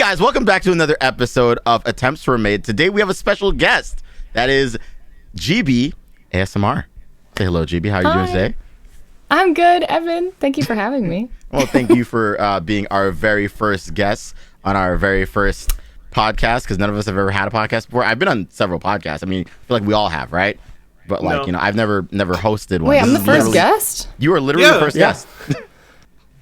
guys, welcome back to another episode of Attempts Were Made. Today we have a special guest. That is GibiASMR. Say hello, Gibi. How are you doing today? I'm good, Evan. Thank you for having me. Well, thank you for being our very first guest on our very first podcast, because none of us have ever had a podcast before. I've been on several podcasts. I mean, I feel like we all have, right? But like, you know, I've never hosted one. Wait, I'm the first guest? You are literally the first guest.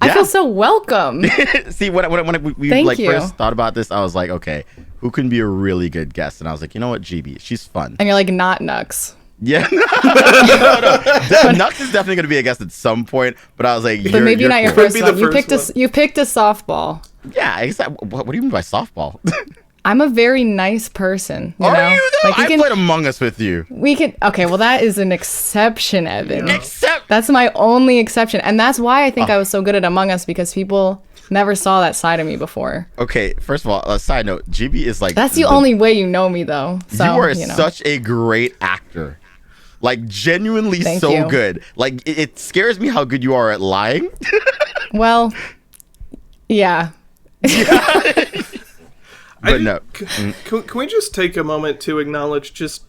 I feel so welcome. See, when we first thought about this, I was like, okay, who can be a really good guest? And I was like, you know what, GB, she's fun. And you're like, not Nux. Yeah, no. Nux is definitely going to be a guest at some point, but I was like, but maybe not your first one. You picked a softball. Yeah, exactly. What do you mean by softball? I'm a very nice person. You know? You though? Like, I played Among Us with you. Okay, well, that is an exception, Evan. Yeah. That's my only exception. And that's why I think I was so good at Among Us, because people never saw that side of me before. Okay, first of all, a side note, GB is like... That's the only way you know me, though. So, you are such a great actor. Like, genuinely good. Like, it scares me how good you are at lying. Well, yeah. But no. Can we just take a moment to acknowledge just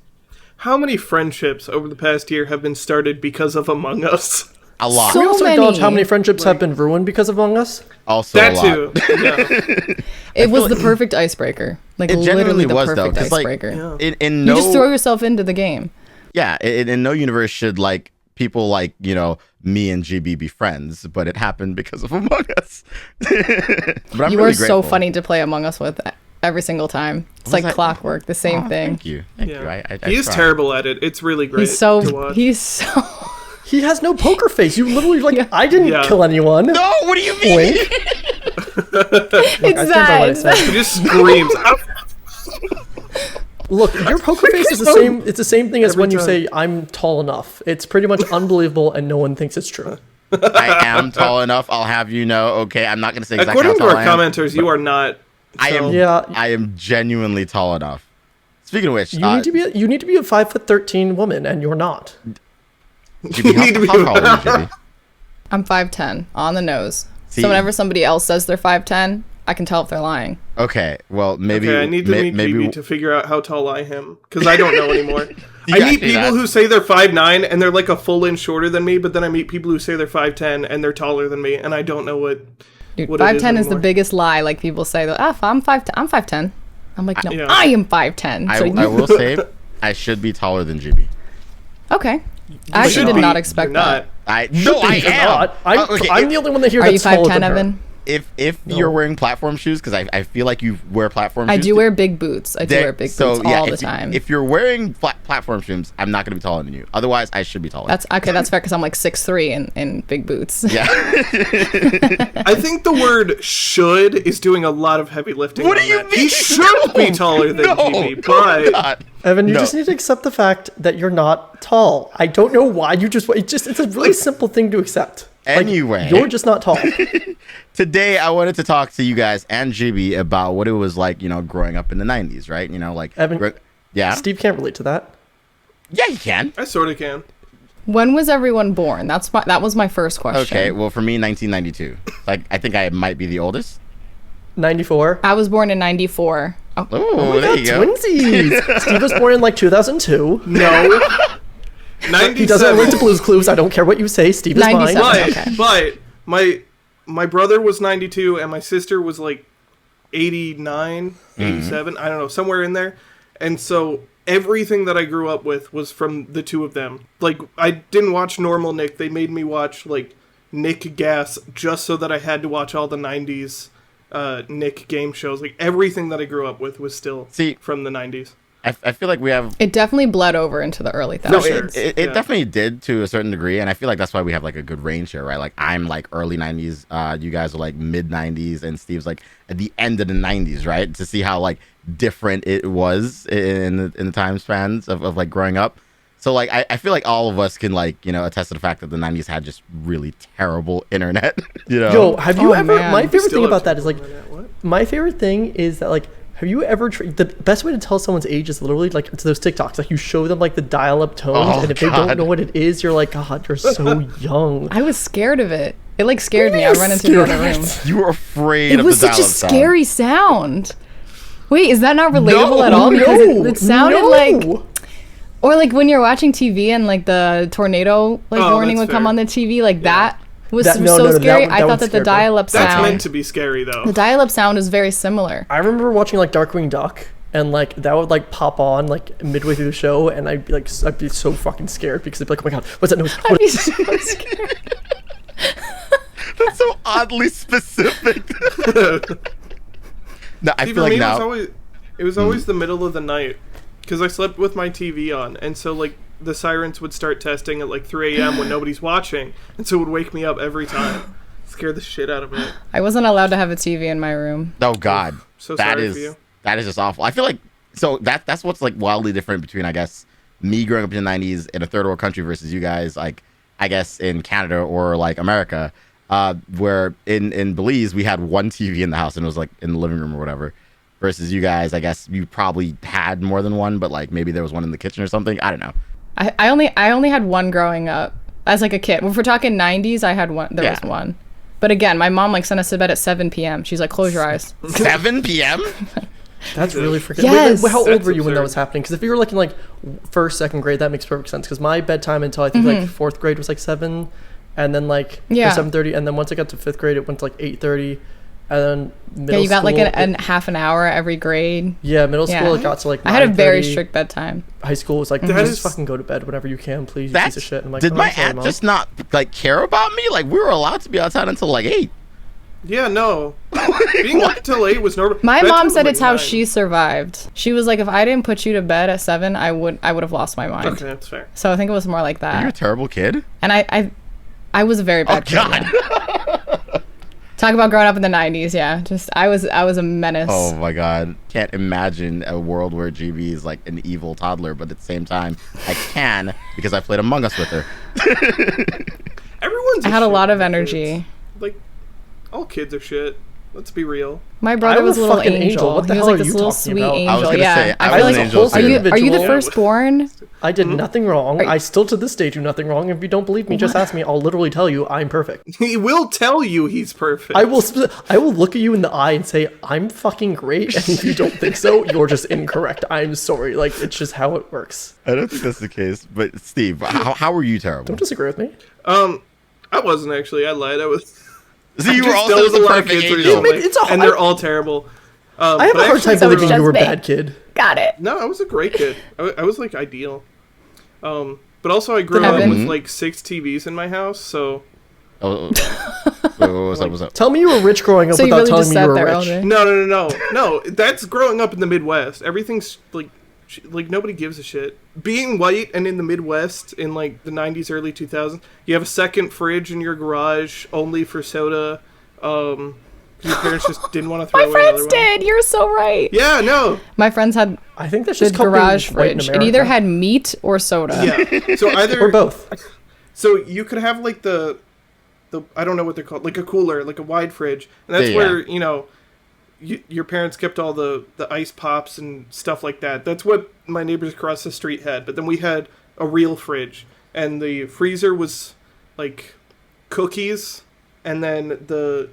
how many friendships over the past year have been started because of Among Us? A lot. Can we also acknowledge how many friendships have been ruined because of Among Us? Also that a lot. too. Yeah. It was the perfect icebreaker. Like, it literally the was, perfect though, icebreaker. Like, you just throw yourself into the game. Yeah, in no universe should, like, people like, you know, me and GB be friends, but it happened because of Among Us. But you are so funny to play Among Us with every single time. It's like clockwork, the same thing. Thank you. Thank you. He is terrible at it. It's really great to watch. He has no poker face. You literally I didn't kill anyone. No, what do you mean? Wink. It's that. He just screams. Look, your poker face is the same. It's the same thing as when you say I'm tall enough. It's pretty much unbelievable, and no one thinks it's true. I am tall enough. I'll have you know. Okay, I'm not going to say exactly according how tall to our commenters, you are not. I am. Yeah, I am genuinely tall enough. Speaking of which, you need to be a 5'13" woman, and you're not. GB, how tall are you, GB? I'm 5'10" on the nose. See? So whenever somebody else says they're 5'10", I can tell if they're lying. Okay, well, maybe... Okay, I need to meet GB to figure out how tall I am, because I don't know anymore. I meet people who say they're 5'9", and they're like a full inch shorter than me, but then I meet people who say they're 5'10", and they're taller than me, and I don't know what... Dude, 5'10" is the biggest lie. Like, people say, I'm 5'10". I'm like, no, I am 5'10". So I will say, I should be taller than GB. Okay. I actually did not expect that. I am. I'm the only one that hears that's taller than her. Are you 5'10", Evan? If you're wearing platform shoes, because I feel like you wear platform shoes. I do wear big boots. I do wear big boots all the time. If you're wearing platform shoes, I'm not going to be taller than you. Otherwise, I should be taller. That's fair, because I'm like 6'3" in big boots. Yeah. I think the word should is doing a lot of heavy lifting. What do you mean? He should be taller than GB, but... Evan, you just need to accept the fact that you're not tall. I don't know why it's a really simple thing to accept. Anyway, you're just not tall. Today, I wanted to talk to you guys and GB about what it was like, you know, growing up in the 90s, right? You know, like... Evan, Steve can't relate to that. Yeah, he can. I sort of can. When was everyone born? That was my first question. Okay, well, for me, 1992. Like, I think I might be the oldest. 94. I was born in 94. Oh, there you go. Twinsies. Steve was born in, like, 2002. No. 97. He doesn't relate to Blue's Clues. I don't care what you say. Steve is mine. But my brother was 92 and my sister was like 89, 87. I don't know, somewhere in there. And so everything that I grew up with was from the two of them. Like, I didn't watch normal Nick. They made me watch, like, Nick Gas just so that I had to watch all the 90s Nick game shows. Like, everything that I grew up with was still from the 90s. I feel like we have... It definitely bled over into the early 2000s. No, it definitely did to a certain degree, and I feel like that's why we have, like, a good range here, right? Like, I'm, like, early 90s, you guys are, like, mid-90s, and Steve's, like, at the end of the 90s, right? To see how, like, different it was in the time spans of like, growing up. So, like, I feel like all of us can, like, you know, attest to the fact that the 90s had just really terrible internet, you know? Yo, have you ever... Man. My favorite thing about that is, like... My favorite thing is that, like... Have you ever the best way to tell someone's age is literally like to those TikToks, like you show them like the dial-up tones, and if they don't know what it is, you're like, God, you're so young. I was scared of it. It like scared me. I run into the other room. You were afraid It of was the such a dial-up sound. scary sound. Wait, is that not relatable at all? Because it sounded like, or like when you're watching TV and like the tornado like warning would come on the TV, like that was so scary. I thought that the dial-up sound. That's meant to be scary though. The dial-up sound is very similar. I remember watching like Darkwing Duck, and like that would like pop on like midway through the show, and I'd be so fucking scared because I'd be like, oh my god, what's that noise? I'd be so scared. That's so oddly specific. No, I See, feel for like me, now. it was always the middle of the night because I slept with my TV on, and so like the sirens would start testing at like 3 a.m. when nobody's watching, and so it would wake me up every time. Scare the shit out of me. I wasn't allowed to have a TV in my room. Oh God, So that sorry is for you. that is just awful. I feel like that's what's like wildly different between, I guess, me growing up in the '90s in a third world country versus you guys, like I guess in Canada or like America, where in Belize we had one TV in the house and it was like in the living room or whatever. Versus you guys, I guess you probably had more than one, but like maybe there was one in the kitchen or something. I don't know. I only had one growing up as like a kid. If we're talking 90s, I had one. There was one. But again, my mom like sent us to bed at 7 p.m. She's like, close your eyes. 7 p.m. That's really freaking. Yes. Wait, how old That's were you when that absurd. was happening? Because if you were like in like first, second grade, that makes perfect sense. Because my bedtime until I think like fourth grade was like 7, and then like 7:30, and then once I got to fifth grade, it went to like 8:30, and then middle You got like school, an half an hour every grade. middle school it got to like 9:30. I had a very strict bedtime. High school was like, just fucking go to bed whenever you can, please, you piece of shit. I'm like, did oh, my I'm sorry, aunt Mom. just not like care about me? Like we were allowed to be outside until like 8. Yeah, no. Being up till 8 was normal. My Bedtime mom was said like it's how 9. she survived. She was like, if I didn't put you to bed at 7, I would have lost my mind. Okay, that's fair. So I think it was more like Are you a that. terrible kid? And I was a very bad kid. God. Yeah. Talk about growing up in the 90s, yeah. Just I was a menace. Oh my God. Can't imagine a world where GB is like an evil toddler, but at the same time, I can because I played Among Us with her. Everyone's I had a shit lot of with energy. kids. Like, all kids are shit. Let's be real. My brother I'm was a a little fucking angel. angel. What the He was hell like are this you little talking sweet about? angel. I was gonna yeah. say, I feel was like an angel wholesome too. Are you the individual. firstborn? I did nothing wrong. I still to this day do nothing wrong. If you don't believe me, just ask me. I'll literally tell you I'm perfect. He will tell you he's perfect. I will look at you in the eye and say I'm fucking great. And if you don't think so, you're just incorrect. I'm sorry. Like it's just how it works. I don't think that's the case. But Steve, how were you terrible? Don't disagree with me. I wasn't actually. I lied. I was. So you Just were also there was the a lot of perfect kids angel. recently, It's a and hard- they're all terrible. I have a hard time So it's believing you just were a me. bad kid. Got it. No, I was a great kid. I was like ideal. But also I grew up Evan? with like 6 TVs in my house, so Oh, wait, what's up? Tell me you were rich growing up So you without really telling just me you sat were there all rich. day? no. That's growing up in the Midwest. Everything's like nobody gives a shit. Being white and in the Midwest in like the 90s, early 2000s, you have a second fridge in your garage only for soda. Your parents just didn't want to throw My away friends another one. did. You're so right. Yeah, no. My friends had I think that's the just called garage being white in fridge. It either America. had meat or soda. Yeah. So either or both. So you could have like the I don't know what they're called, like a cooler, like a wide fridge, and that's Yeah. where your parents kept all the ice pops and stuff like that. That's what my neighbors across the street had. But then we had a real fridge, and the freezer was like cookies, and then the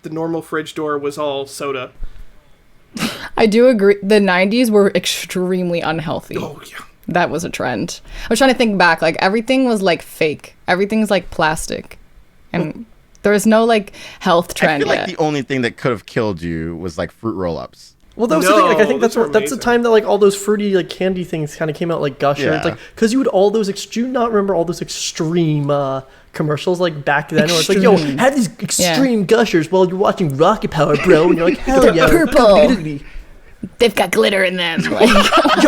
normal fridge door was all soda. I do agree. The 90s were extremely unhealthy. Oh yeah. That was a trend. I was trying to think back. Like everything was like fake. Everything's like plastic, and there was no like health I trend feel like yet. the only thing that could have killed you was like fruit roll-ups. Well, that was the thing. Like, I think No, that's those are that's the amazing. time that like all those fruity like candy things kind of came out, like Gusher. Yeah. It's like because you would all those. Do you not remember all those extreme commercials like back then? Where it's like, yo, Extreme. have these extreme Gushers while you're watching Rocket Power, bro, and you're like, hell They're yeah, purple. come get me. They've got glitter in them. Like,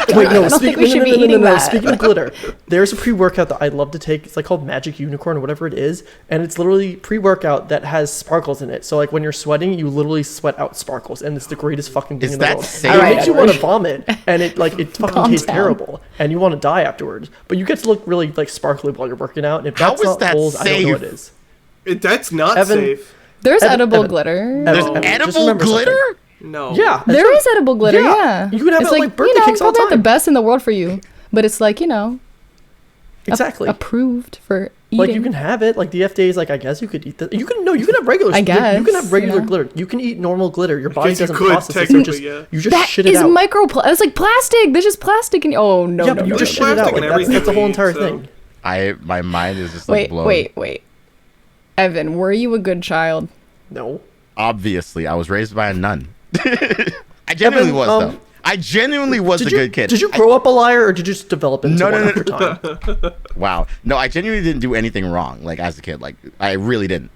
Wait, no, I don't think we should be eating that. Speaking of glitter, there's a pre-workout that I love to take. It's like called Magic Unicorn or whatever it is, and it's literally pre-workout that has sparkles in it. So like when you're sweating, you literally sweat out sparkles, and it's the greatest fucking thing Is in the that world. safe? And it Alright, makes you Edward. want to vomit, and it fucking Calm tastes down. terrible, and you want to die afterwards. But you get to look really like sparkly while you're working out. And if How that's is not that goals, I don't know what safe? is. That's not Evan- safe. There's Evan- edible Evan- glitter. There's No. Just edible remember something. glitter? No. Yeah, that's There right. is edible glitter, Yeah. yeah. You can have it's it, like, birthday cakes all probably the not the time. best in the world for you, but it's like, Exactly. approved for eating. Like, you can have it. Like, the FDA is like, I guess you could eat that. You can have regular. I guess. You can have regular glitter. You can eat normal glitter. Your body doesn't process it. So you just shit it out. That is it's like plastic. There's just plastic in. Oh no. Yeah, no, but you no, just no, shit it out. no. Like, that's the whole entire thing. My mind is just like blown. Wait. Evan, were you a good child? No. Obviously, I was raised by a nun. I genuinely was though. I genuinely was a good kid. Did you grow up a liar, or did you just develop into one over time? Wow. No, I genuinely didn't do anything wrong, like, as a kid. Like, I really didn't.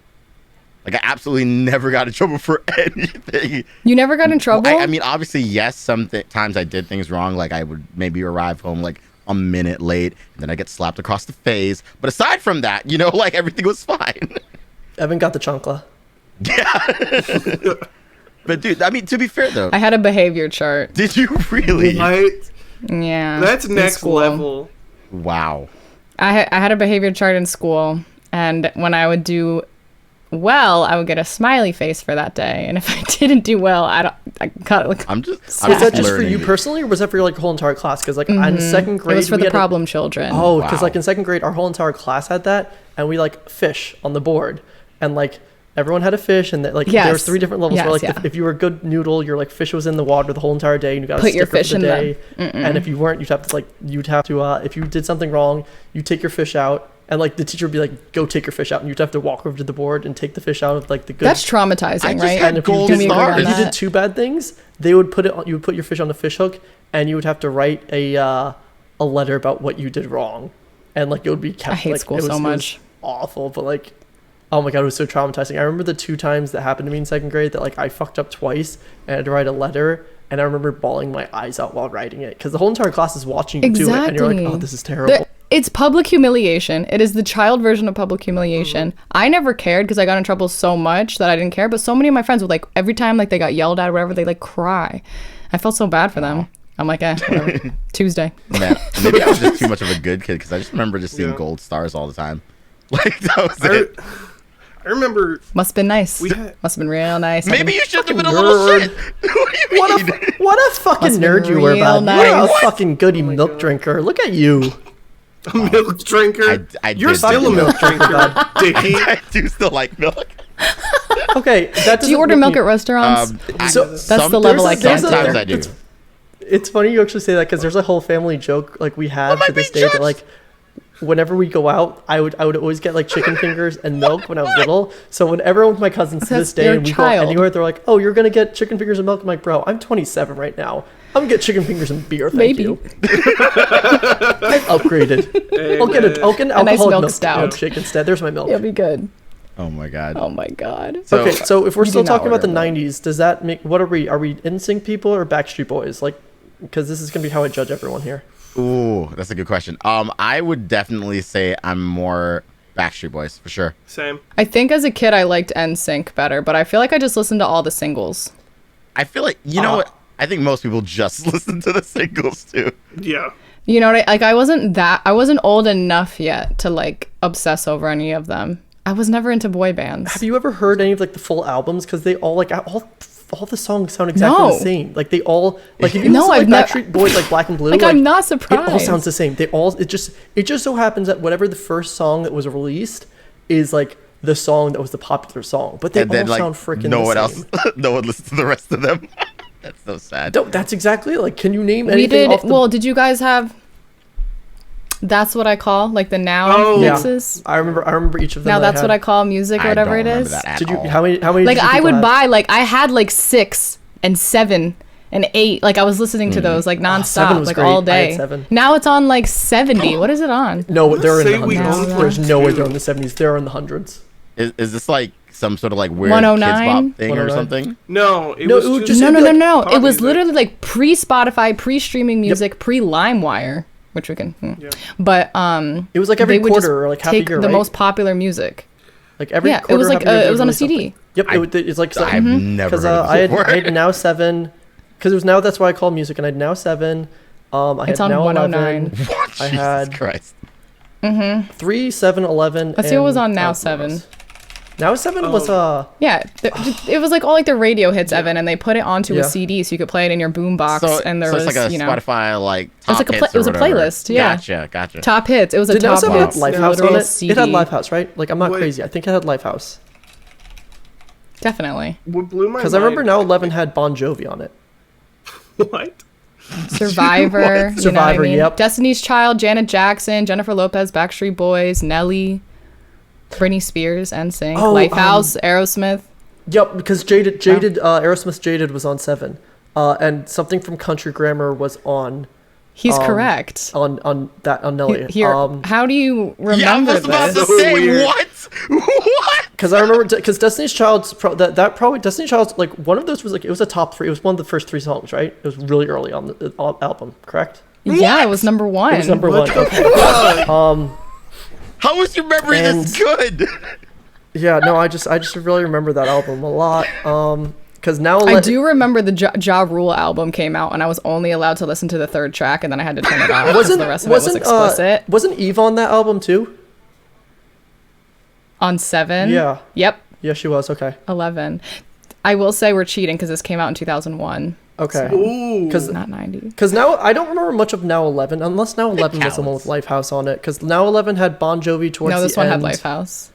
Like, I absolutely never got in trouble for anything. You never got in trouble? I mean, obviously, yes, sometimes I did things wrong. Like, I would maybe arrive home, like, a minute late, and then I get slapped across the face. But aside from that, like, everything was fine. Evan got the chancla. Yeah. But, dude, I mean, to be fair, though. I had a behavior chart. Did you really? Yeah. That's next level. Wow. I had a behavior chart in school, and when I would do well, I would get a smiley face for that day, and if I didn't do well, I got like. Was that just for you personally, or was that for like whole entire class? Because like in second grade, it was for the problem children. Oh, because like in second grade, our whole entire class had that, and we like fish on the board, and like everyone had a fish, and like there was 3 different levels where like if you were a good noodle, your like fish was in the water the whole entire day, and you got to put your sticker fish for the in day. And if you weren't, you'd have to if you did something wrong, you take your fish out. And like the teacher would be like, "Go take your fish out," and you'd have to walk over to the board and take the fish out of like the good. That's traumatizing, right? And if you did 2 bad things, they would put it. You would put your fish on a fish hook, and you would have to write a letter about what you did wrong, and like it would be kept. I hate school so much. It was awful, but like, oh my god, it was so traumatizing. I remember the 2 times that happened to me in second grade that like I fucked up twice and I had to write a letter. And I remember bawling my eyes out while writing it because the whole entire class is watching you do it, and you're like, "Oh, this is terrible." It's public humiliation. It is the child version of public humiliation. I never cared because I got in trouble so much that I didn't care. But so many of my friends would like every time like they got yelled at or whatever, they like cry. I felt so bad for them. I'm like, whatever. Tuesday. Man, maybe I was just too much of a good kid because I just remember just seeing gold stars all the time. Like that was it. I remember. Must have been nice. Must have been real nice. Maybe you should have been a little shit. What a fucking nerd you were, bud. You're a fucking goody milk drinker. Look at you. A milk drinker? You're still a milk drinker, Dickie. I do still like milk. Okay, do you order milk at restaurants? That's the level I can't. Sometimes I do. It's funny you actually say that because there's a whole family joke like we have to this day that like whenever we go out, I would always get like chicken fingers and milk when I was little. So whenever I'm with my cousins to this day and we go anywhere, they're like, "Oh, you're gonna get chicken fingers and milk." I'm like, "Bro, I'm 27 right now. I'm gonna get chicken fingers and beer. Thank you." I've upgraded. Hey, I'll get an alcoholic milk stout shake instead. There's my milk. It'll be good. Oh my god. Oh my god. Okay, so if we're still talking about the milk. 90s, does that make what are we NSYNC people or Backstreet Boys? Like, because this is gonna be how I judge everyone here. Ooh, that's a good question. I would definitely say I'm more Backstreet Boys for sure. Same. I think as a kid I liked NSYNC better, but I feel like I just listened to all the singles. I feel like know what? I think most people just listen to the singles too. Yeah. You know what? I wasn't old enough yet to like obsess over any of them. I was never into boy bands. Have you ever heard any of like the full albums? Because they all like all the songs sound exactly the same. Like they all like if you listen to like Backstreet Boys like Black and Blue. Like I'm not surprised. It all sounds the same. It just so happens that whatever the first song that was released is like the song that was the popular song. But they all sound freaking the same. No one listens to the rest of them. That's so sad. No, that's exactly like. Can you name anything? Did you guys have? That's what I call like the now mixes. Yeah. I remember each of them. Now that's what I call music or whatever it is. Did you? How many? Like I would buy like I had like 6 and 7 and 8. Like I was listening to those like nonstop, like all day. Now it's on like 70. What is it on? No, they're in the hundreds. There's no way they're in the 70s. They're in the hundreds. Is this like some sort of like weird 109? Kids Bop thing or something? No, it was no. It was literally like pre-Spotify, pre-streaming music, pre-LimeWire, which we can. But it was like every quarter or like half a year, the right? most popular music. Like every quarter. It was like it was on a CD. Yep, it's like I've never heard of it before. I had Now 7 because it was Now. That's why I call music, and I had Now 7. It's on Now 109. I had Christ. 3, 7, 11. Let's see what was on Now 7. Now 7 was Yeah, it was like all like the radio hits, Evan, and they put it onto a CD so you could play it in your boombox, and there was it's like a Spotify like top hits. It was a playlist. Yeah, Gotcha. Top hits. It was a Did top Now 7 have hits. Lifehouse on it? CD. It had Lifehouse, right? Like I'm not crazy. I think it had Lifehouse. Definitely. What blew my mind? Because I remember Now 11 had Bon Jovi on it. What? Survivor. Survivor, you know what I mean? yep. Destiny's Child, Janet Jackson, Jennifer Lopez, Backstreet Boys, Nelly, Britney Spears, NSYNC, Lifehouse, Aerosmith. Yep, because Aerosmith's Jaded was on 7. And something from Country Grammar was on. He's correct. On Nelly. Here, how do you remember I was about this? to say, weird. what? Because I remember, because Destiny's Child's Destiny's Child's, like, one of those was like, it was a top 3. It was one of the first 3 songs, right? It was really early on the album, correct? Yeah, it was number 1. It was number 1. Okay. How was your memory this good? Yeah, no, I just really remember that album a lot. Because now I do remember the Ja Rule album came out, and I was only allowed to listen to the 3rd track, and then I had to turn it off because the rest of it was explicit. Wasn't Eve on that album too? On 7? Yeah. Yep. Yeah, she was. Okay. 11. I will say we're cheating because this came out in 2001. Okay. Ooh. Because Not 90. Because now I don't remember much of Now 11, unless Now 11 was the one with Lifehouse on it. Because Now 11 had Bon Jovi towards the end. No, this one had Lifehouse.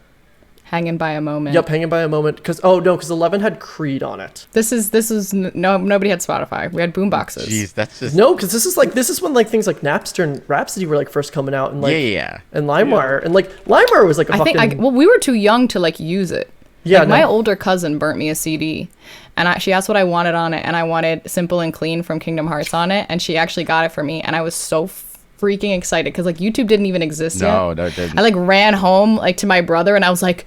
Hanging by a Moment. Yep, Hanging by a Moment. Because 11 had Creed on it. Nobody had Spotify. We had boomboxes. Jeez, that's just No, because this is when like things like Napster and Rhapsody were like first coming out, and like yeah. and LimeWire, and like LimeWire was like a fucking. Well, we were too young to like use it. Yeah, like, my older cousin burnt me a CD, and she asked what I wanted on it, and I wanted Simple and Clean from Kingdom Hearts on it, and she actually got it for me, and I was so freaking excited because like YouTube didn't even exist yet. No, it didn't. I like ran home like to my brother, and I was like,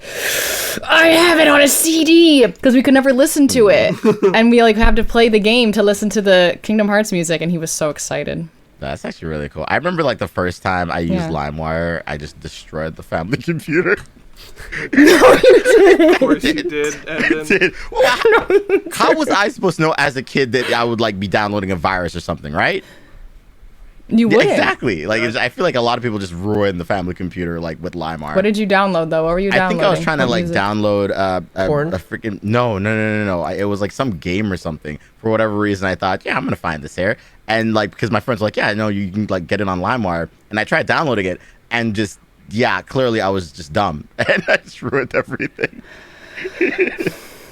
I have it on a CD, because we could never listen to it, and we like have to play the game to listen to the Kingdom Hearts music, and he was so excited. That's actually really cool. I remember like the first time I used LimeWire, I just destroyed the family computer. Of course you did, Evan. How was I supposed to know as a kid that I would like be downloading a virus or something, right? You would exactly. Like I feel like a lot of people just ruin the family computer like with LimeWire. What did you download though? What were you downloading? I think I was trying to like music? download Porn? a freaking no. It was like some game or something. For whatever reason, I thought, yeah, I'm gonna find this here, and like because my friends were like, yeah, no, you can like get it on LimeWire, and I tried downloading it, and just clearly I was just dumb, and I just ruined everything.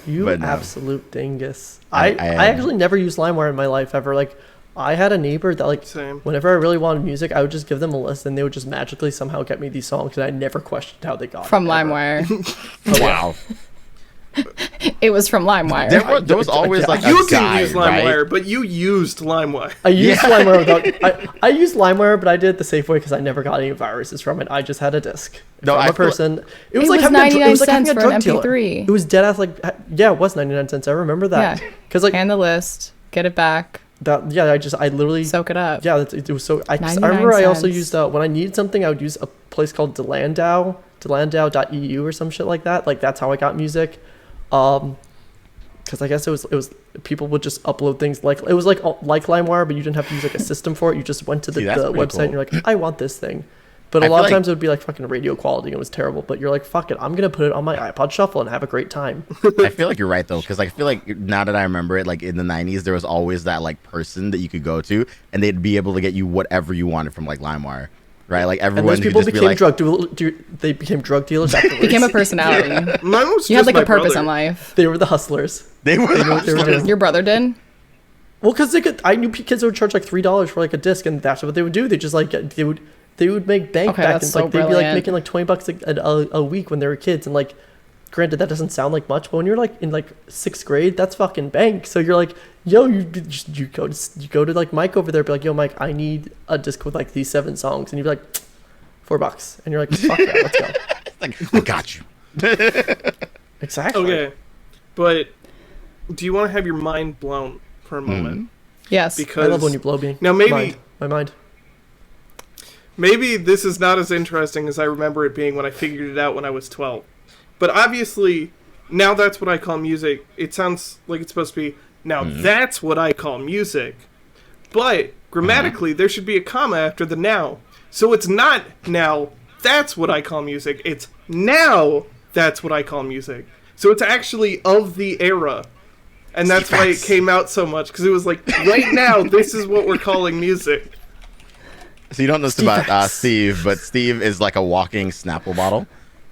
You absolute dingus. I actually never used LimeWire in my life ever. Like, I had a neighbor that like whenever I really wanted music, I would just give them a list, and they would just magically somehow get me these songs, and I never questioned how they got from it. LimeWire. Wow. It was from LimeWire. There was always like You a didn't guide, use LimeWire, right? but you used LimeWire. I used LimeWire without. I used LimeWire, but I did it the safe way because I never got any viruses from it. I just had a disc. No, I'm I a person. It was it like was having 99 it was like having cents a for drug an dealer. MP3. It was dead ass like it was 99 cents. I remember that. Yeah. Because like and the list, get it back. That I literally Soak it up. Yeah, it was so. I 99 remember I also cents. used when I needed something, I would use a place called delandau.eu or some shit like that. Like that's how I got music. Because I guess it was people would just upload things like it was like LimeWire, but you didn't have to use like a system for it. You just went to the website cool. and you're like, I want this thing. But a lot of times it would be like fucking radio quality and it was terrible. But you're like, fuck it, I'm gonna put it on my iPod Shuffle and have a great time. I feel like you're right though, because I feel like now that I remember it, like in the 90s, there was always that like person that you could go to, and they'd be able to get you whatever you wanted from like LimeWire. Right, like everyone. And those people could just became be like, they became drug dealers afterwards. Became a personality. Mine was You had just like my a purpose brother. in life. They were the hustlers. They were what they were doing. Your brother did? Well, because I knew kids that would charge like $3 for like a disc, and that's what they would do. They just like they would make bank Okay, back, that's and so like they'd be like brilliant. making like $20 a week when they were kids, and like. Granted, that doesn't sound like much, but when you're like in like 6th grade, that's fucking bank. So you're like, yo, you go to like Mike over there, be like, yo, Mike, I need a disc with like these 7 songs, and you'd be like, $4, and you're like, fuck yeah, let's go. like, I got you. Exactly. Okay, but do you want to have your mind blown for a moment? Yes. Because I love when you blow me. Now maybe my mind. Maybe this is not as interesting as I remember it being when I figured it out when I was 12. But obviously, now that's what I call music. It sounds like it's supposed to be, now that's what I call music. But grammatically, there should be a comma after the now. So it's not now, that's what I call music. It's now, that's what I call music. So it's actually of the era. And that's why it came out so much, because it was like, right now, this is what we're calling music. So you don't know this about Steve, but Steve is like a walking Snapple bottle.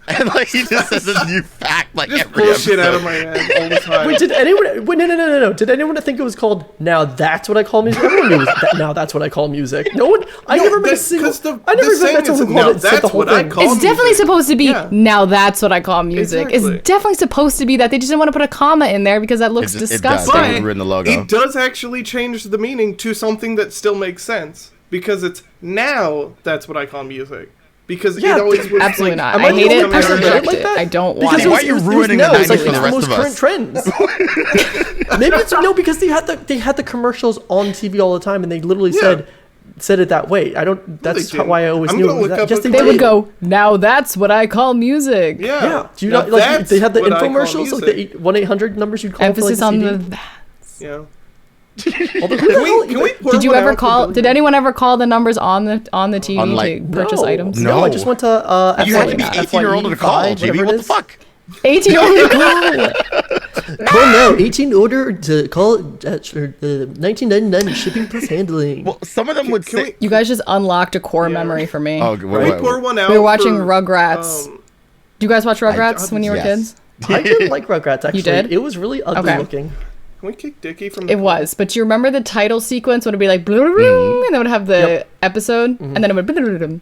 And like he just says a new fact like Just every bullshit episode. out of my head all the time. Wait, did anyone? Wait, no. Did anyone think it was called "Now That's What I Call Music"? Everyone knew it was now that's what I call music. No one. I never met a single. I never even met someone who called it. Said the whole thing. It's definitely supposed to be now. That's what I call music. Exactly. It's definitely supposed to be that. They just didn't want to put a comma in there because that looks disgusting. It does. Ruin the logo. It does actually change the meaning to something that still makes sense, because it's now that's what I call music. Because it always was absolutely like, not. I hate it. I reject like it. that? I don't want Because it. why are you ruining the 90s for the rest most of us? current trends. Maybe it's because they had the commercials on TV all the time, and they literally said it that way. I don't. That's why I always knew. Yes, they would go. Now that's what I call music. Yeah. Do you know? Like they had the infomercials, like the 1-800 numbers you'd call. Emphasis for, like, on CD. the that's. Yeah. Did you ever call? Did anyone ever call the numbers on the TV to purchase items? No, I just went to. You have to be 18-year-old to call, GB. What the fuck? 18 order call. Call now. 18 order to call $19.99 shipping plus handling. Well, some of them would say. You guys just unlocked a core memory for me. Oh, Can we pour one out? We were watching Rugrats. Do you guys watch Rugrats when you were kids? I didn't like Rugrats, actually. You did? It was really ugly looking. Can we kick Dickie from It was, but do you remember the title sequence when it would be like, and then it would have the episode, and then it would,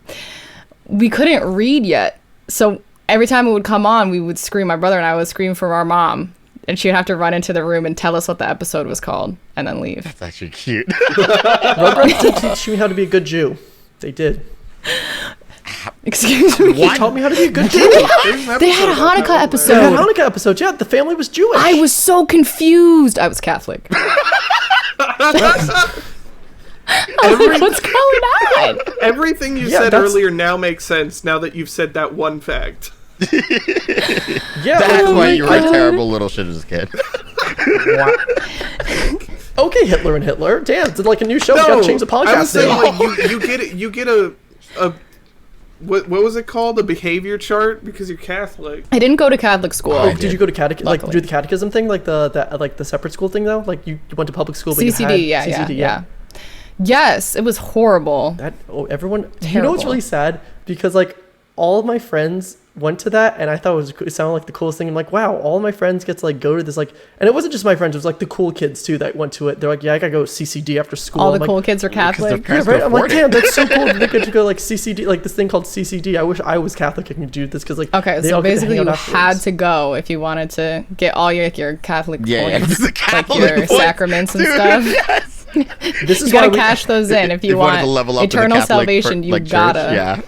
we couldn't read yet. So every time it would come on, we would scream, my brother and I would scream for our mom, and she'd have to run into the room and tell us what the episode was called, and then leave. That's actually cute. Rugrats did teach me how to be a good Jew. They did. Excuse me. They taught me how to be a good Jew. They had a Hanukkah episode. They had Hanukkah episodes. Yeah, the family was Jewish. I was so confused. I was Catholic. What's going on? Everything you said earlier now makes sense now that you've said that one fact. Yeah, that's why you were a terrible little shit as a kid. Okay, Hitler and Hitler. Damn, it's like a new show. We gotta change the podcast. I was saying, like, you get a what was it called? A behavior chart because you're Catholic. I didn't go to Catholic school. Oh, did you go to like do the catechism thing, like the separate school thing though? Like you went to public school, but CCD, you had CCD, yeah. Yes, it was horrible. Everyone. Terrible. You know what's really sad? Because like all of my friends went to that, and I thought it sounded like the coolest thing. I'm like, wow, all of my friends get to like go to this, like, and it wasn't just my friends; it was like the cool kids too that went to it. They're like, yeah, I gotta go CCD after school. All the cool kids are Catholic. Yeah, right. I'm like, damn, that's so cool. They get to go like CCD, like this thing called CCD. I wish I was Catholic and could do this because like. Okay, so basically you had to go if you wanted to get all your Catholic points, like your sacraments and stuff. Yes. This is you gotta cash those in if you want to level up eternal salvation. You like gotta. Yeah.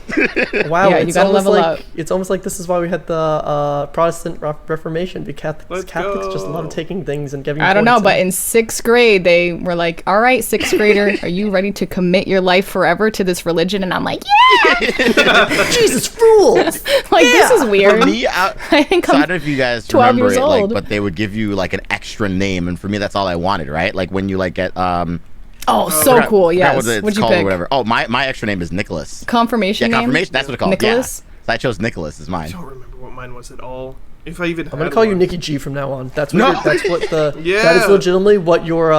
Wow. Yeah, you gotta level up. It's almost like this is why we had the Protestant Reformation. Because Catholics just love taking things and giving. I don't know, but in 6th grade they were like, "All right, 6th grader, are you ready to commit your life forever to this religion?" And I'm like, "Yeah." Jesus fools! This is weird. For me, I think I don't know if you guys 12 remember years it, old. but they would give you like an extra name, and for me, that's all I wanted, right? Like when you like get so cool. Yes. What'd you pick? Or whatever. Oh, my extra name is Nicholas. Confirmation name? Confirmation. That's what it's called. Nicholas? Yeah. So I chose Nicholas as mine. I don't remember what mine was at all. If I even. I'm gonna call you Nikki G from now on. That's what. No. That's what the. Yeah. That is legitimately what your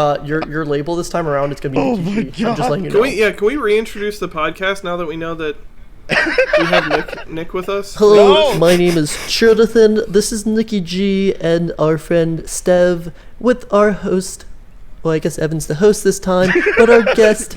label this time around. It's gonna be Nikki G. I'm just letting you know. Can we reintroduce the podcast now that we know that we have Nick with us? Hello, my name is Jonathan. This is Nikki G and our friend Stev with our host. Well, I guess Evan's the host this time, but our guest,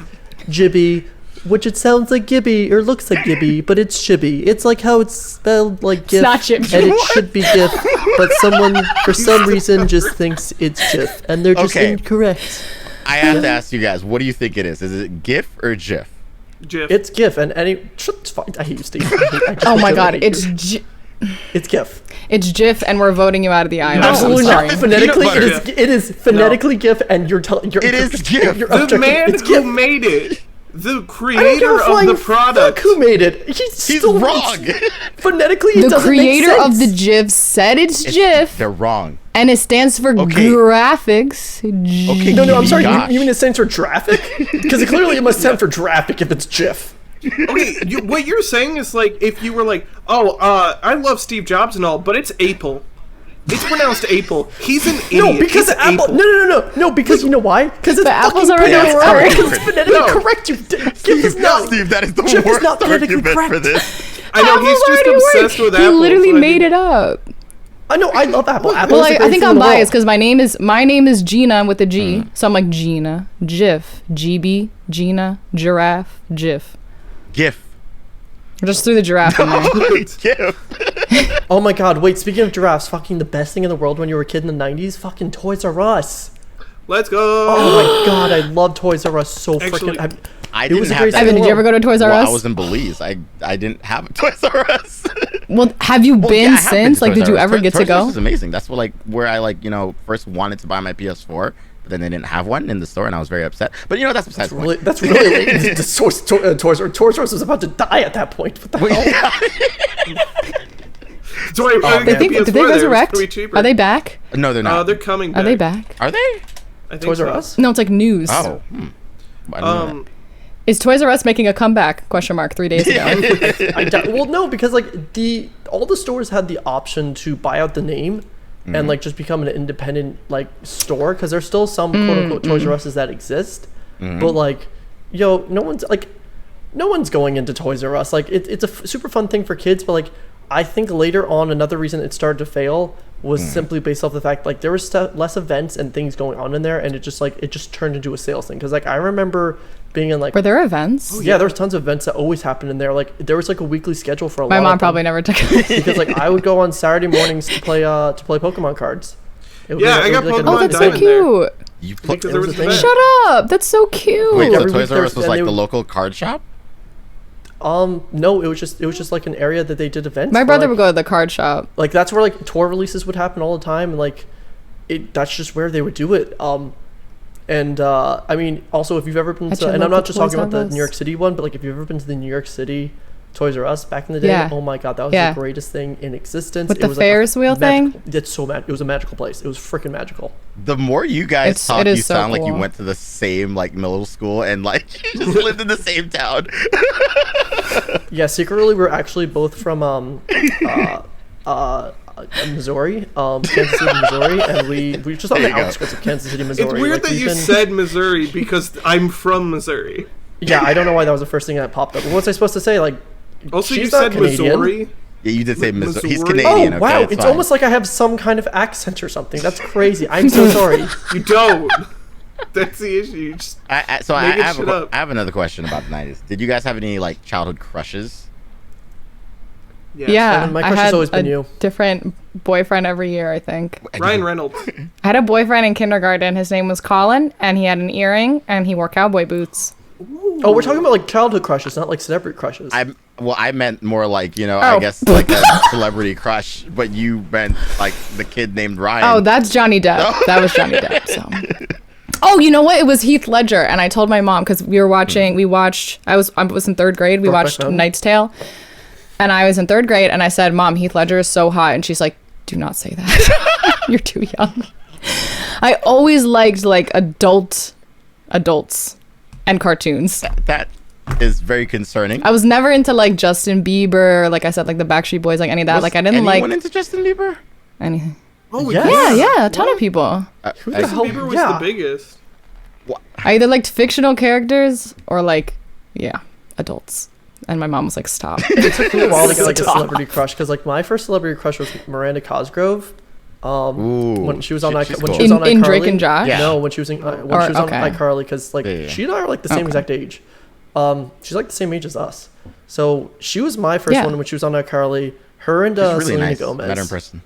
Gibby, which it sounds like Gibby, or looks like Gibby, but it's Gibby. It's like how it's spelled like GIF, not Gibby. and it should be GIF, but someone, for some reason, just thinks it's GIF, and they're just incorrect. I have to ask you guys, what do you think it is? Is it GIF or GIF? GIF. It's GIF, and it's fine. I hate you, Steve. Oh my god, it's GIF. It's GIF, and we're voting you out of the island. Absolutely I'm not. sorry. Phonetically, it is phonetically GIF, and you're telling. It is GIF. The man who made it, the creator of the product, who made it? He's wrong. Phonetically, it the doesn't creator make sense. of the GIF said it's GIF. They're wrong. And it stands for graphics. Okay. No, I'm sorry. You mean it stands for graphic? Because clearly it must stand for graphic if it's GIF. Okay, what you're saying is like if you were like, oh, I love Steve Jobs and all, but it's Apple. It's pronounced Apple. He's an idiot. No, because it's Apple. No, because you know why? Because it's apple's already pronounced a word. Apple. It's phonetically correct. You Steve, that is the Chip is worst not phonetically argument for correct. this. I know he's just obsessed with He Apple. literally so I made mean- it up. I know. I love Apple. Well, I think I'm biased because my name is Gina with a G, so I'm like Gina, Jif, GB, Gina, giraffe, Jif. GIF. I just threw the giraffe in there. GIF. Oh my god! Wait. Speaking of giraffes, fucking the best thing in the world when you were a kid in the '90s, fucking Toys R Us. Let's go. Oh my god, I love Toys R Us so Actually, freaking. I It was didn't a have great that. Evan, did you ever go to Toys R Well, Us? I was in Belize. I didn't have a Toys R Us. Well, have you Well, been yeah, I have been since? to Like, Toys did you R Us. ever get to Toys R Us go? is amazing. That's what like where I like first wanted to buy my PS4, but then they didn't have one in the store, and I was very upset. But that's besides the point. That's really late. Toys R Us was about to die at that point. What the hell? Sorry, Did they resurrect? Are they back? No, they're not. They're coming back. Are they back? Are they? I think Toys R so. Us? No, it's like news. Oh. I didn't know that. Is Toys R Us making a comeback? Question mark. 3 days ago. Well, no, because like all the stores had the option to buy out the name and like just become an independent like store because there's still some quote unquote Toys R Us's that exist, but like, no one's going into Toys R Us. Like it's a super fun thing for kids, but like I think later on another reason it started to fail was simply based off the fact like there was less events and things going on in there, and it just turned into a sales thing. Because like I remember being in like Were there events? yeah, there was tons of events that always happened in there. Like there was like a weekly schedule for a lot. My of mom them. probably never took it. Because like I would go on Saturday mornings to play Pokemon cards. It would Yeah, be, I got it was, like, Pokemon Oh, that's so Diamond there. cute. You put. Because there was There an was a event. Shut up. That's so cute. Wait, so every Toys week R Us was and like they the would- local card shop? No, it was just like an area that they did events. My where, brother like, would go to the card shop. like that's where like tour releases would happen all the time, and like that's just where they would do it. And I mean, also if you've ever been At to, your and I'm not local just talking Toys about R the Us? New York City one, but like if you've ever been to the New York City Toys R Us back in the day, Yeah. oh my god, that was Yeah. the greatest thing in existence. With It the was like a Ferris wheel thing? It's so mad. It was a magical place. It was freaking magical. The more you guys It talk, is you so sound like you cool. went to the same like middle school and like you just lived in the same town. Yeah, secretly we're actually both from Missouri, Kansas City, Missouri, and we just on There the you go. outskirts of Kansas City, Missouri. It's weird Like, that we've you been- said Missouri because I'm from Missouri. Yeah, I don't know why that was the first thing that popped up. What was I supposed to say? Like, Also, she's you not said Canadian. Missouri. Yeah, you did say Missouri. He's Missouri? Canadian. Oh wow, okay, it's fine. almost like I have some kind of accent or something. That's crazy. I'm so sorry. You don't. That's the issue. You just So making have shit up. I have another question about the 90s. Did you guys have any like childhood crushes? Yeah, And my I crush has had always been a you. different boyfriend every year, I think. Ryan Reynolds. I had a boyfriend in kindergarten. His name was Colin, and he had an earring, and he wore cowboy boots. Oh, we're talking about like childhood crushes, not like celebrity crushes. I meant more like, Oh. I guess like a celebrity crush, but you meant like the kid named Ryan. Oh, that's Johnny Depp. That was Johnny Depp. So. Oh, you know what? It was Heath Ledger, and I told my mom because we watched. I was in third grade. We Brokeback watched Mountain? Knight's Tale, and I was in third grade, and I said, "Mom, Heath Ledger is so hot," and she's like, "Do not say that. You're too young." I always liked like adults and cartoons. That is very concerning. I was never into like Justin Bieber, like I said, like the Backstreet Boys, like any of that. Was Like I didn't anyone like into Justin Bieber? anything. Oh, Yes. Yeah, a ton of people. Who the Justin hell? Bieber was Yeah. the biggest. I either liked fictional characters or like, adults. And my mom was like, "Stop." It took me a while to get like a Stop. celebrity crush because like my first celebrity crush was Miranda Cosgrove. Ooh, When she was on she's when cool. she was on In iCarly. Drake and Josh? Yeah. No, when she was in Or- she was on okay. iCarly because like Yeah. she and I are like the same Okay. exact age. She's like the same age as us. So she was my first Yeah. one when she was on iCarly. Her and She's really Selena nice. Gomez. Met her in person.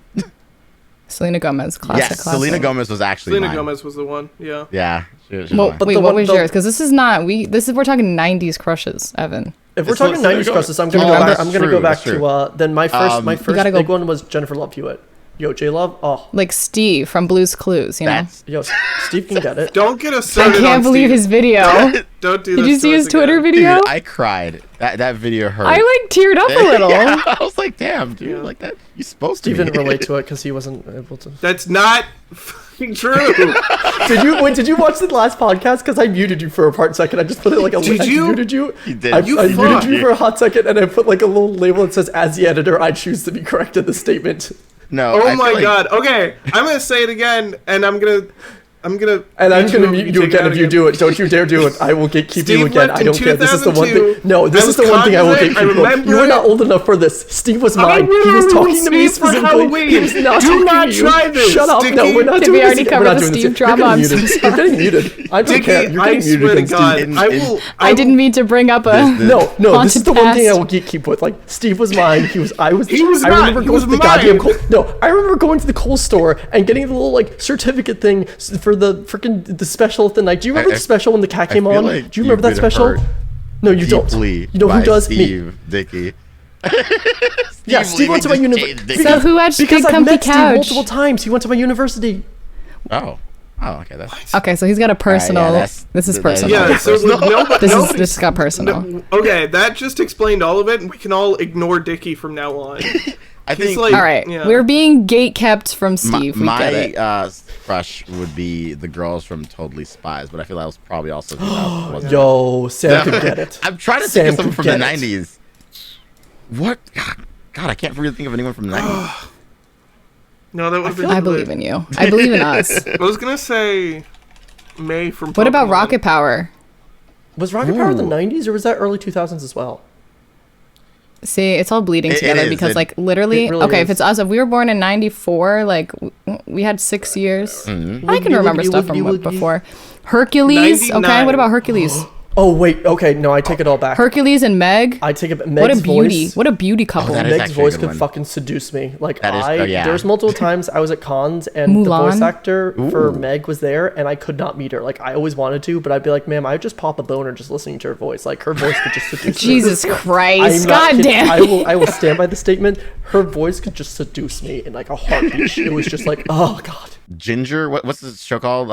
Selena Gomez, classic. Yes, Selena Gomez was actually Selena mine. Gomez was the one. Yeah. Yeah. She was Well, mine. But wait, the what one- was the- yours? Because this is not we're talking '90s crushes, Evan. If we're It's talking Selena 90s Gomez. crushes, I'm gonna Oh, go back. that's I'm gonna true, go back that's true. to then my first gotta big go- one was Jennifer Love Hewitt. Yo, J-Love. Oh, Like Steve from Blue's Clues, you know? That's yo, Steve can get it. Don't get us I started on can't believe Steve. his video. Don't do Did this you to see us his Twitter again. video? dude, I cried. That video hurt. I like teared up a little. Yeah, I was like, damn, dude, like that. You supposed to. Steve be. didn't relate to it because he wasn't able to. That's not fucking true. Did you watch the last podcast? Because I muted you for a part second. I just put it like a. Did I you? muted you. You did. I You muted fuck. you for a hot second, and I put like a little label that says, "As the editor, I choose to be correct in the statement." No. Oh I my feel like- god. Okay, I'm gonna say it again, and I'm gonna. And I'm gonna mute you again if you do it. Don't you dare do it. I will gatekeep you Steve again. left I in don't care. This is the one 2002. thing. No, this I is was the one thing I will cognizant. gatekeep I you. remember You were it. not old enough for this. Steve was I mine. He was remember talking to me Steve for specifically. Halloween. He was not Do talking not to you. try this, Shut up. Dickie. No, we're not Did doing we this. already again. cover We're not the doing this Steve again. You're drama? I'm getting muted. so You're getting muted. I don't Dickie, care. You're I getting muted swear to again, God, Steve. I will. I didn't mean to bring up a. This- No, this is the one thing I Haunted will gatekeep with. Like, Steve was mine. He was He was I not. remember He going was to the mine. goddamn No, I remember going to the Kohl's store and getting the little like certificate thing for the freaking the special at the night. Do you remember the special when the cat came feel on? like Do you remember that you've been special? hurt No, you don't. deeply You know who by does? Me. Steve, Dickie. Yeah, Steve went to my leaving university. just changed So who had Because big I've comfy met Steve couch? multiple times. He went to my university. Oh. Oh, okay. That's Okay, so he's got a personal. that's- this is that is personal. Yeah, so Personal. This got personal. No, okay, that just explained all of it, and we can all ignore Dickie from now on. I He's think like- All right, Yeah. we're being gate kept from Steve. we get it. my crush would be the girls from Totally Spies, but I feel that was probably also. wasn't it? Yo, Sam could get it. I'm trying to Sam think of someone could from the get it. '90s. What? God, I can't really think of anyone from the '90s. No, that would have been. I believe in you. I believe in us. I was gonna say May from. What about Pokemon. Rocket Power? Was Rocket Power the Ooh. 90s or was that early 2000s as well? See, it's all bleeding It together is. because, like, literally, It really okay, is. if it's us, if we were born in '94, like, we had 6 years. Mm-hmm. I can Wiggity, remember wiggity, stuff wiggity, from wiggity. before. Hercules, okay, 99. what about Hercules? Oh, wait. Okay, no, I take it all back. Hercules and Meg. I take it back. What a Meg's beauty! voice. What a beauty couple. that is Meg's actually a voice good could one. fucking seduce me. Like That is- oh, yeah. there's multiple times I was at cons and the Mulan? voice actor for Ooh. Meg was there and I could not meet her. Like I always wanted to, but I'd be like, ma'am, I would just pop a boner just listening to her voice. Like her voice could just seduce me. Jesus I'm Christ! not God kidding. damn! I will stand by the statement. Her voice could just seduce me in like a heartbeat. It was just like, oh god. Ginger, what's this show called?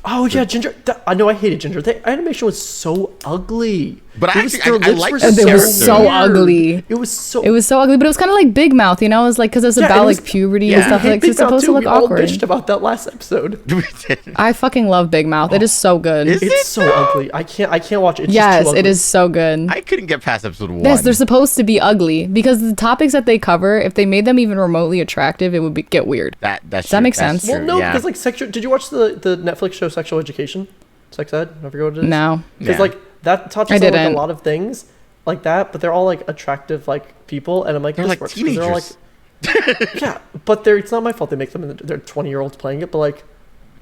Oh yeah, Ginger. I know I hated Ginger. The animation was so ugly. But It was- actually, their I lips like were the And they were character. so weird. ugly. It was so. It was so ugly, but it was kind of like Big Mouth, you know? It was like because it was Yeah, about it was- like puberty yeah. and stuff. Hey, Like Big it's Mouth supposed too. to look We all awkward. bitched about that last episode. I fucking love Big Mouth. It is so good. Is It's it so though? ugly. I can't watch it. It's just Yes, too ugly. it is so good. I couldn't get past episode 1. Yes, they're supposed to be ugly because the topics that they cover, if they made them even remotely attractive, it would get weird. That's Does that true, make that's sense? Well, true, no, yeah. because like sexual. Did you watch the Netflix show Sexual Education? Sex Ed? I forget what it is. No. Because Yeah. like that touches I on like, didn't. a lot of things like that, but they're all like attractive like people, and I'm like, They're this like works 'cause they're all, teenagers. like, yeah, but it's not my fault they make them. They're 20-year-olds playing it, but like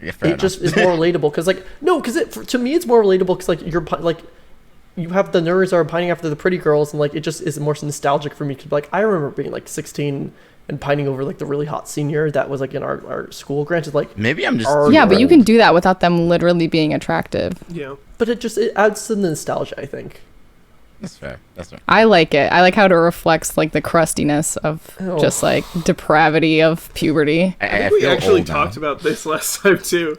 Yeah, fair it enough. just is more relatable because like no, because to me it's more relatable because like like you have the nerds that are pining after the pretty girls and like it just is more nostalgic for me because like I remember being like 16 and pining over like the really hot senior that was like in our school. Granted, like Maybe I'm just. Are Yeah, but you old. can do that without them literally being attractive. Yeah. but it adds to the nostalgia. I think. That's fair. That's fair. I like it. I like how it reflects like the crustiness of Oh. just like depravity of puberty. I think we feel actually old now. talked about this last time too.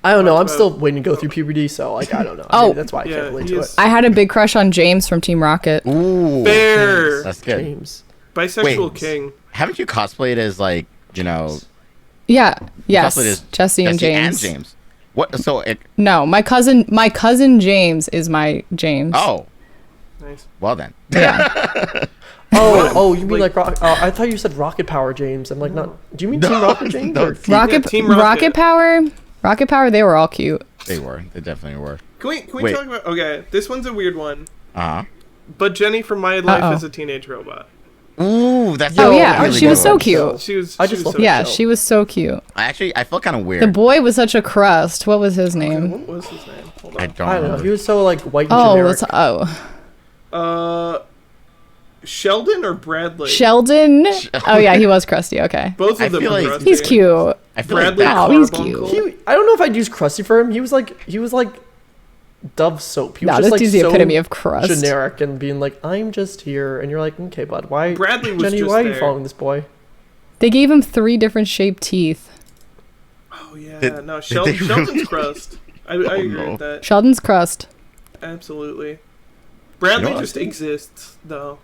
I don't know. I'm about- still waiting to go through puberty, so like I don't know. Oh. Maybe that's why I Yeah, can't relate he to is- it. I had a big crush on James from Team Rocket. Ooh. Fair. That's good. James. Bisexual Wait. king. Haven't you cosplayed as like, Yeah. Yes. cosplayed as Jesse and James. and James. What? So it. No, my cousin James is my James. Oh, Nice. well then. Yeah. Oh, you mean like rock? I thought you said Rocket Power James. I'm like, not. Do you mean Team Rocket James? no, or- Rocket Team Rocket. Rocket Power, they were all cute. They were. They definitely were. Can we Wait. talk about? Okay, this one's a weird one. Uh But Jenny from My Life Uh-oh. as a Teenage Robot. huh. Ooh, that's. Oh a yeah, really she was good so one. cute. She was. I she just was love so Yeah, show. she was so cute. I felt kind of weird. The boy was such a crust. What was his name? What was his name? Hold I on. don't I don't know. remember. He was so like white and Oh, generic. Sheldon or Bradley? Sheldon. Oh yeah, he was crusty. Okay, Both I of them feel were like- crusty. he's cute. I feel Bradley like Oh, that. he's Carbuncle. cute. I don't know if I'd use crusty for him. He was like Dove soap. He was No, just this like is the so epitome of crust. generic and being like, I'm just here, and you're like, okay, bud, why? Bradley was Jenny, just why are you there. following this boy? They gave him 3 different shaped teeth. Oh yeah, no, Sheldon's crust. I agree with that. Sheldon's crust. Absolutely. Bradley just exists, though.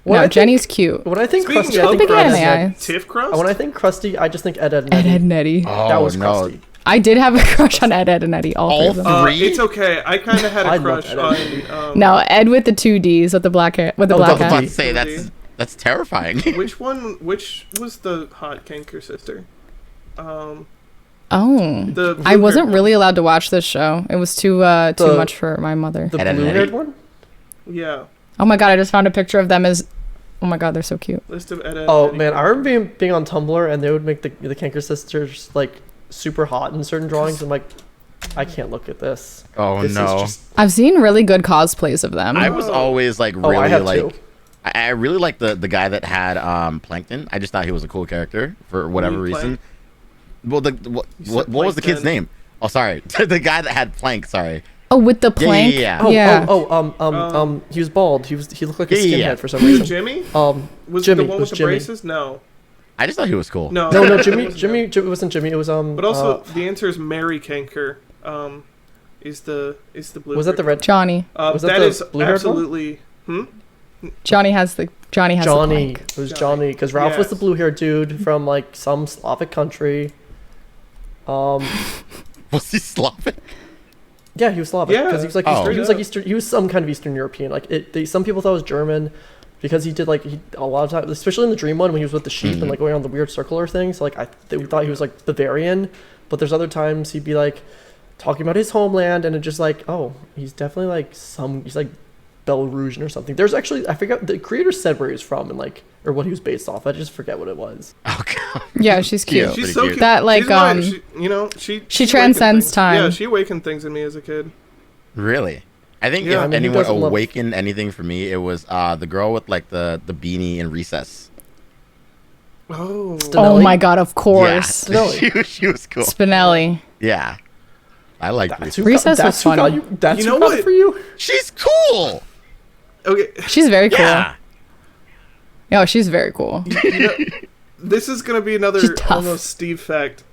No, Jenny's cute. When I think Speaking Krusty, I think big anime Ed, eyes. Tiff crust? when I think Krusty, I just think Ed, and Ed, Eddie. Ed, and Eddie. Oh, That was no. Krusty. I did have a crush on Ed, Ed, and Eddie. All 3 of them. Three? It's okay. I kind of had I a love crush Ed, Ed, on. No, Ed with the 2 Ds with the black hair, with the Oh, black double I hat. was about to say that's terrifying. Which was the hot canker sister? Oh, The I wasn't blue-haired really allowed to watch this show. It was too much for my mother. The Ed, Ed, blue-haired Eddie? one? one? Yeah. Oh my god, I just found a picture of them as. Oh my god, they're so cute. List of Ed, Ed, Oh Eddie. man, I remember being on Tumblr and they would make the Canker sisters like super hot in certain drawings. I'm like, I can't look at this. Oh This is no. just- I've seen really good cosplays of them. I was always like Oh, I really have like too. I really liked the guy that had Plankton. I just thought he was a cool character for whatever Plank? reason. Well, what was the kid's Plankton. name? Oh, sorry, the guy that had Plank. Sorry. Oh, with the plank. yeah. He was bald. He looked like a Yeah, skinhead yeah. for some reason. Jimmy? Was Jimmy, the one it was with the Jimmy. braces? No. I just thought he was cool. No. No, it Jimmy. wasn't It wasn't Jimmy. It was But also, the answer is Mary Canker. Is the blue? was that the red? Johnny. was that that the is blue-haired one? absolutely. Johnny has the Johnny. plank. It was Johnny because Ralph was Yes. the blue-haired dude from like some Slavic country. Was he Slavic? Yeah, he was Slavic Yeah. because he was like Oh. he was like Eastern. He was some kind of Eastern European. Like some people thought it was German because he did a lot of times, especially in the dream one when he was with the sheep and like going on the weird circular thing. So like we thought he was like Bavarian, but there's other times he'd be like talking about his homeland and it just like, oh, he's definitely like he's like Belarusian or something. There's actually, I forgot, the creator said where he was from and like, or what he was based off. I just forget what it was. Oh god. Yeah, she's cute. Pretty She's so cute. cute. That, like, She's mine. She transcends awakened things. time. Yeah, she awakened things in me as a kid. Really? I think Yeah, I if mean, who anyone doesn't love- awakened anything for me, it was the girl with like the beanie in Recess. Oh. Oh Spinelli? my god, of course. Yeah, Spinelli. she was cool. Spinelli. Yeah, I liked That's Recess. Recess that's was who got funny. you. That's You who know got it what? for you. She's cool. Okay. She's very cool. Yeah. Oh, she's very cool. This is gonna be another She's tough. almost Steve fact,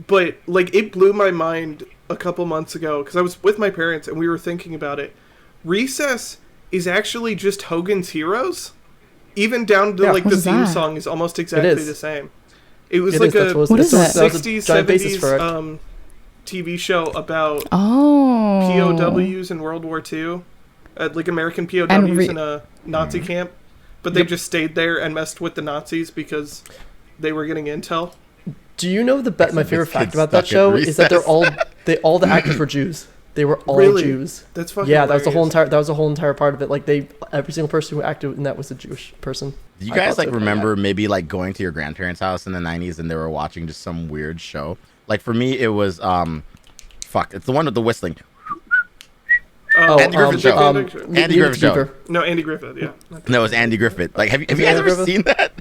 but like it blew my mind a couple months ago because I was with my parents and we were thinking about it. Recess is actually just Hogan's Heroes, even down to Yeah. like What the is theme that? song is almost exactly is. the same. It was It like is, that's a What is that was a 60s, giant basis 70s for it. TV show about Oh. POWs in World War II, like American POWs in a Nazi camp, but they just stayed there and messed with the Nazis because they were getting intel. Do you know my favorite this fact kid's about that stuck in show is that Recess. all the actors were Jews. They were all Really? Jews. That's fucking Yeah, that was the hilarious. whole entire part of it. Like every single person who acted in that was a Jewish person. Do you I guys thought like so. remember maybe like going to your grandparents' house in the 90s and they were watching just some weird show? Like for me, it was it's the one with the whistling. Andy Griffith Show. Andy Griffith Show. No, Andy Griffith. Yeah. No, it was Andy Griffith. Like, have you guys Andy ever Griffith? seen that?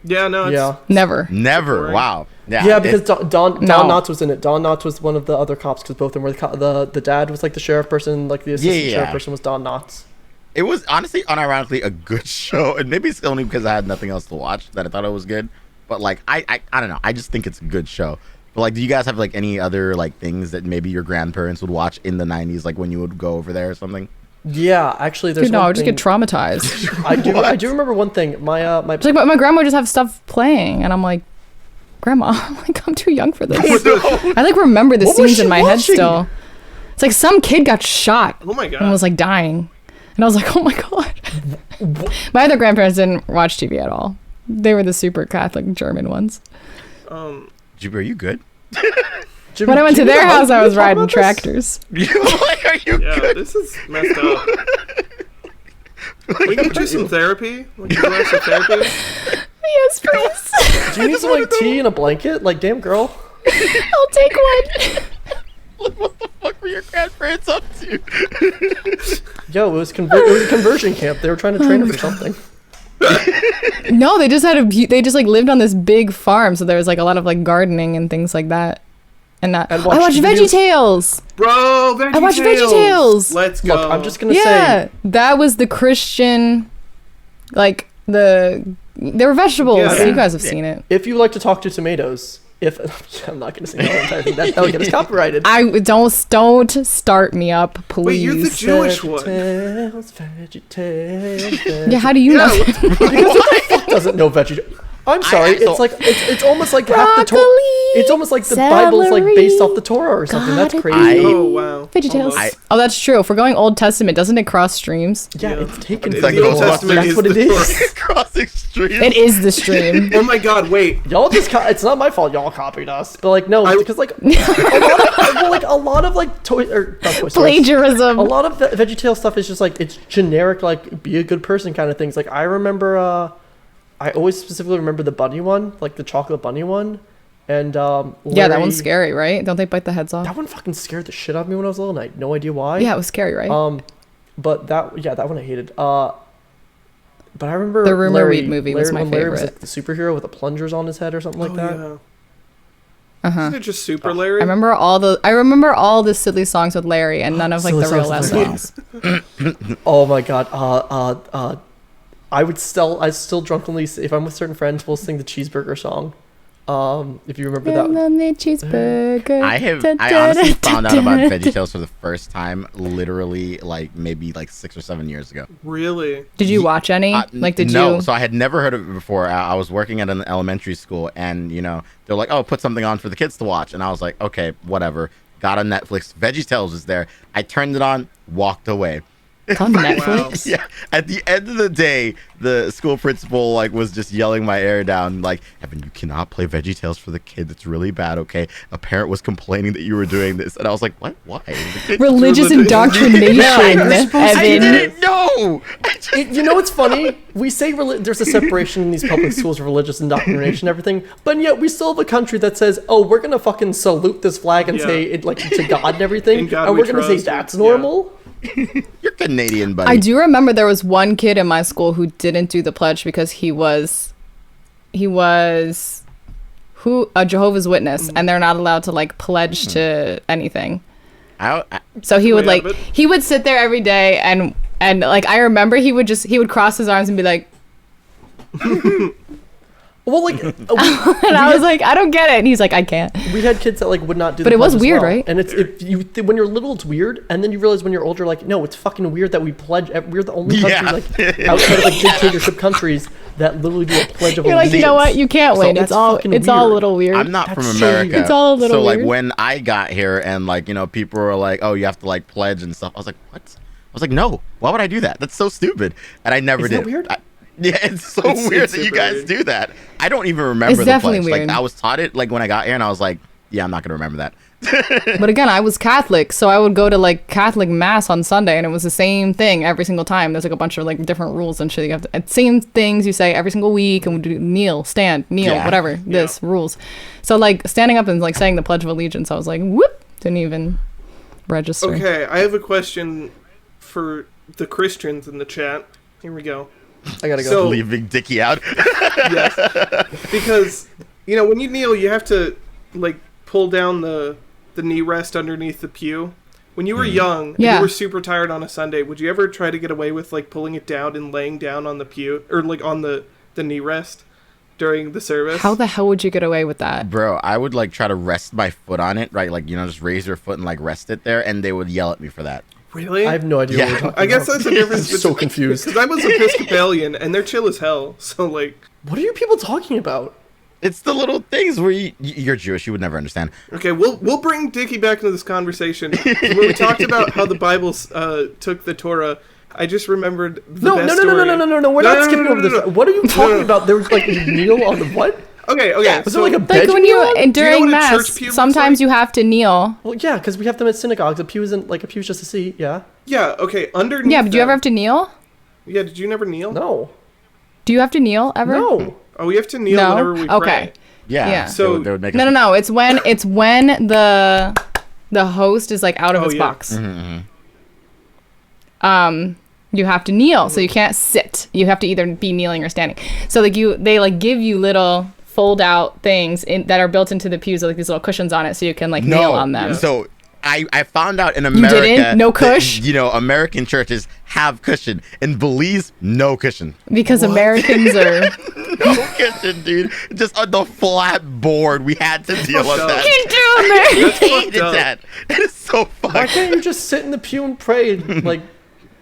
Yeah. No. It's, Yeah. Never. Never. boring. Wow. Yeah. Yeah, because Don No. Knotts was in it. Don Knotts was one of the other cops because both of them were the dad was like the sheriff person, like the assistant Yeah. sheriff person was Don Knotts. It was honestly, unironically, a good show, and maybe it's only because I had nothing else to watch that I thought it was good. But like, I don't know. I just think it's a good show. But like, do you guys have like any other like things that maybe your grandparents would watch in the 90s, like when you would go over there or something? Yeah, actually, there's Dude, no, one I would just thing- get traumatized. I do remember one thing. My It's like my grandma would just have stuff playing, and I'm like, Grandma, I'm too young for this. I like remember the What was scenes in she my head watching? still. It's like some kid got shot Oh my god. and was like dying, and I was like, oh my god. My other grandparents didn't watch TV at all. They were the super Catholic German ones. Jibber, are you good? Jimmy, When I went to Jimmy, their how house, do I you was talk riding about this? tractors. Like, are you Yeah, good? this is messed up. We can do some therapy. We can do some therapy. Yes, please. Do you need some like tea and a blanket? Like, damn girl. I'll take one. What the fuck were your grandparents up to? Yo, it was a conversion camp. They were trying to train him for something. No, they just they just like lived on this big farm, so there was like a lot of like gardening and things like that. And that And I watched videos- VeggieTales. Bro, VeggieTales. I watched VeggieTales. Let's go. Look, I'm just gonna Yeah, say, that was the Christian, like the They're vegetables. Yeah. You guys have seen it. If you like to talk to tomatoes, I'm not going to say the entire thing. That would get us copyrighted. Don't start me up, please. Wait, you're the Jewish one. Yeah, how do you know? Doesn't know veggie. I'm sorry. It's almost like half the Torah. Broccoli, It's almost like the Bible's like based off the Torah or something. That's crazy. Oh wow. VeggieTales. Oh, that's true. If we're going Old Testament, doesn't it cross streams? Yeah, it's taken. It's like the Old Testament That's is what it the is. Crossing streams. It is the stream. Oh my God! Wait. Y'all just it's not my fault. Y'all copied us, but like no, because like a lot of like Plagiarism. A lot of VeggieTale stuff is just like it's generic, like be a good person kind of things. Like I remember, I always specifically remember the bunny one, like the chocolate bunny one, and yeah, that one's scary, right? Don't they bite the heads off? That one fucking scared the shit out of me when I was little, and I had no idea why. Yeah, it was scary, right? But that one I hated. But I remember the Rumor Larry, Weed movie was my when Larry was favorite. like the superhero with the plungers on his head or something like that. Yeah. Isn't it just Super Larry? I remember all the silly songs with Larry and none of like the real last songs. Oh my god. I still drunkenly, if I'm with certain friends, we'll sing the cheeseburger song. If you remember that. Lonely cheeseburger. I honestly found out about VeggieTales for the first time literally like maybe like 6 or 7 years ago. Really? Did you watch any? No, so I had never heard of it before. I was working at an elementary school, and they're like, "Oh, put something on for the kids to watch," and I was like, "Okay, whatever." Got on Netflix. VeggieTales was there. I turned it on, walked away. It's on Netflix. Yeah. At the end of the day, the school principal was just yelling my ear down, like, "Evan, you cannot play VeggieTales for the kids. It's really bad. Okay." A parent was complaining that you were doing this, and I was like, "What? Why?" Religious indoctrination, I Evan. didn't know. You know what's funny? We say there's a separation in these public schools of religious indoctrination and everything, but yet we still have a country that says, "Oh, we're gonna fucking salute this flag and say it like to God and everything," and we're gonna say that's normal. You're Canadian, buddy. I do remember there was one kid in my school who didn't do the pledge because he was a Jehovah's Witness, and they're not allowed to like pledge to anything. So he would he would sit there every day and like I remember he would cross his arms and be like well, like, and I was like, I don't get it. And he's like, I can't. We had kids that like would not do. But the it was pledge as weird, well. right? And it's when you're little, it's weird, and then you realize when you're older, like, no, it's fucking weird that we pledge. We're the only country like outside of like dictatorship countries that literally do a pledge of allegiance. You're like, you know what? You can't win. It's all a little weird. I'm not from America. It's all a little weird. So like when I got here and like people were like, "Oh, you have to like pledge and stuff," I was like, "What?" I was like, "No, why would I do that? That's so stupid." And I never did. That weird? Yeah, it's so weird that you guys do that. I don't even remember the definitely pledge. weird. Like I was taught it like when I got here, and I was like, "Yeah, I'm not gonna remember that." But again, I was Catholic, so I would go to like Catholic mass on Sunday, and it was the same thing every single time. There's like a bunch of like different rules and shit. You have to, same things you say every single week, and we do kneel, stand, kneel, whatever. This rules. So like standing up and like saying the Pledge of Allegiance, I was like, whoop, didn't even register. Okay, I have a question for the Christians in the chat. Here we go. I gotta go. So, leaving Dickie out. Yes, because when you kneel, you have to like pull down the knee rest underneath the pew. When you were young, and you were super tired on a Sunday, would you ever try to get away with like pulling it down and laying down on the pew or like on the knee rest during the service? How the hell would you get away with that? Bro, I would like try to rest my foot on it, right? Like just raise your foot and like rest it there, and they would yell at me for that. Really? I have no idea what you're talking about. I guess that's the difference. I'm so confused. Because I was Episcopalian, and they're chill as hell. So, like... What are you people talking about? It's the little things where you're Jewish. You would never understand. Okay, we'll bring Dickie back into this conversation. When we talked about how the Bible took the Torah, I just remembered the best story. No. We're not skipping over this. What are you talking about? There was like you kneel on the what? Okay. Was it like a bed? Like when you during what a mass, church pew looks sometimes like? you have to kneel. Well, yeah, because we have them at synagogues. A pew isn't like a pew's just a seat. Yeah. Yeah. Okay. Underneath. Yeah, but do you ever have to kneel? Yeah. Did you never kneel? No. Do you have to kneel ever? No. Oh, we have to kneel whenever we pray. Okay. Yeah. So they would make No. It's when the host is like out of his box. You have to kneel, so you can't sit. You have to either be kneeling or standing. So like they give you little fold out things that are built into the pews with like these little cushions on it, so you can kneel on them. So I found out in America, didn't? No cush? that, American churches have cushion. In Belize, no cushion. Because Americans are. No cushion, dude. Just on the flat board, we had to deal with that. That's I hated fucked up. that. It is so fucked. Why can't you just sit in the pew and pray? Like,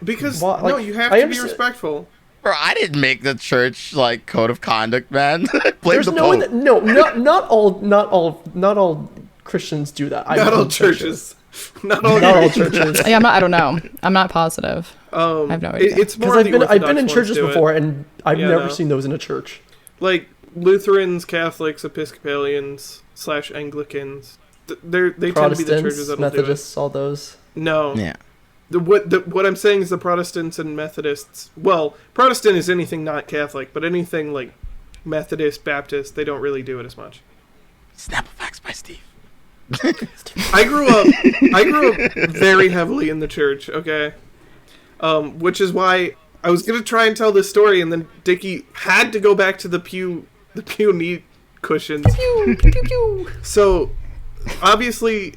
Because Why- no, like, you have I to be understand- respectful. Bro, I didn't make the church like code of conduct, man. Blame there's the no way Pope. that, no, not all Christians do that. Not all churches. Not all Not all churches. Yeah, I don't know. I'm not positive. I have no idea. It's more Because of the I've been in Orthodox churches ones do it. before, and I've Yeah, never no. seen those in a church. Like Lutherans, Catholics, Episcopalians / Anglicans. They tend to be the churches Protestants, that'll Methodists, all those. do it. No. Yeah. What I'm saying is the Protestants and Methodists. Well, Protestant is anything not Catholic, but anything like Methodist, Baptist, they don't really do it as much. Snapple facts by Steve. I grew up very heavily in the church, okay? Which is why I was gonna try and tell this story, and then Dickie had to go back to the pew knee cushions. Pew, pew, pew, pew. So, obviously,